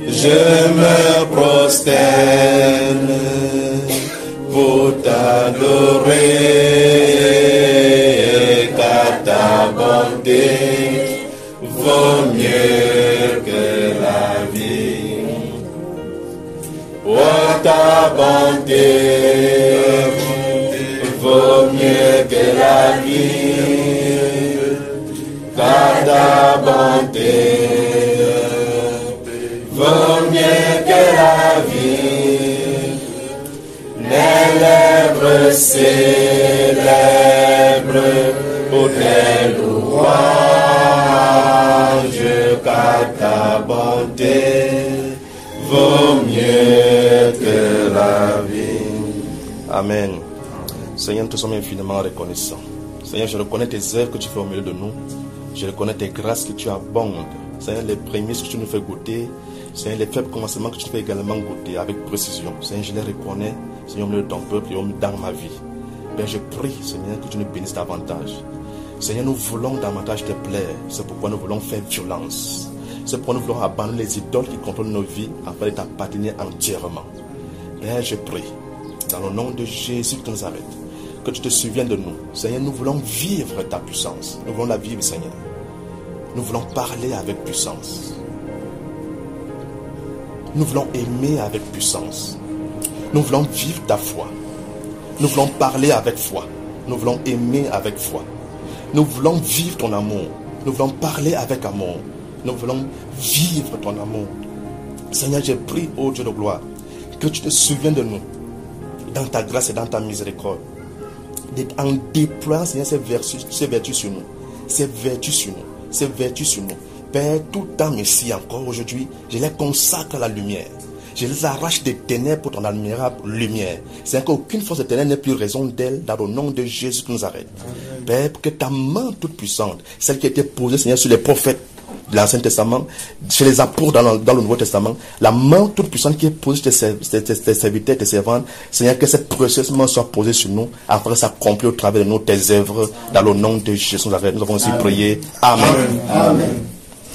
Speaker 1: Je me prosterne pour t'adorer, car ta bonté vaut mieux que la
Speaker 5: bonté vaut mieux que la vie, car ta bonté vaut mieux que la vie. Les lèvres célèbrent pour tes louanges, car ta bonté vaut mieux que la vie.
Speaker 1: Amen. Seigneur, nous te sommes infiniment reconnaissants. Seigneur, je reconnais tes œuvres que tu fais au milieu de nous. Je reconnais tes grâces que tu abondes. Seigneur, les prémices que tu nous fais goûter. Seigneur, les faibles commencements que tu fais également goûter avec précision. Seigneur, je les reconnais, Seigneur, au milieu de ton peuple et dans ma vie. Père, je prie, Seigneur, que tu nous bénisses davantage. Seigneur, nous voulons davantage te plaire. C'est pourquoi nous voulons faire violence. C'est pourquoi nous voulons abandonner les idoles qui contrôlent nos vies afin de t'appartenir entièrement. Père, je prie, dans le nom de Jésus de Nazareth, que tu te souviennes de nous. Seigneur, nous voulons vivre ta puissance. Nous voulons la vivre, Seigneur. Nous voulons parler avec puissance. Nous voulons aimer avec puissance. Nous voulons vivre ta foi. Nous voulons parler avec foi. Nous voulons aimer avec foi. Nous voulons vivre ton amour. Nous voulons parler avec amour. Nous voulons vivre ton amour. Seigneur, je prie, ô Dieu de gloire, que tu te souviennes de nous dans ta grâce et dans ta miséricorde. En déployant, Seigneur, ces vertus sur nous. Ces vertus sur nous. Ces vertus sur nous. Père, tout temps ici encore aujourd'hui, je les consacre à la lumière. Je les arrache des ténèbres pour ton admirable lumière. C'est qu'aucune force de ténèbres n'ait plus raison d'elle dans le nom de Jésus qui nous arrête. Père, que ta main toute puissante, celle qui a été posée, Seigneur, sur les prophètes de l'Ancien Testament, chez les apôtres dans le Nouveau Testament, la main toute puissante qui est posée sur tes serviteurs, tes servantes, Seigneur, que cette précieuse main soit posée sur nous, afin que ça s'accomplisse au travers de nous, tes œuvres, dans le nom de Jésus. Nous avons aussi prié. Amen.
Speaker 5: Amen.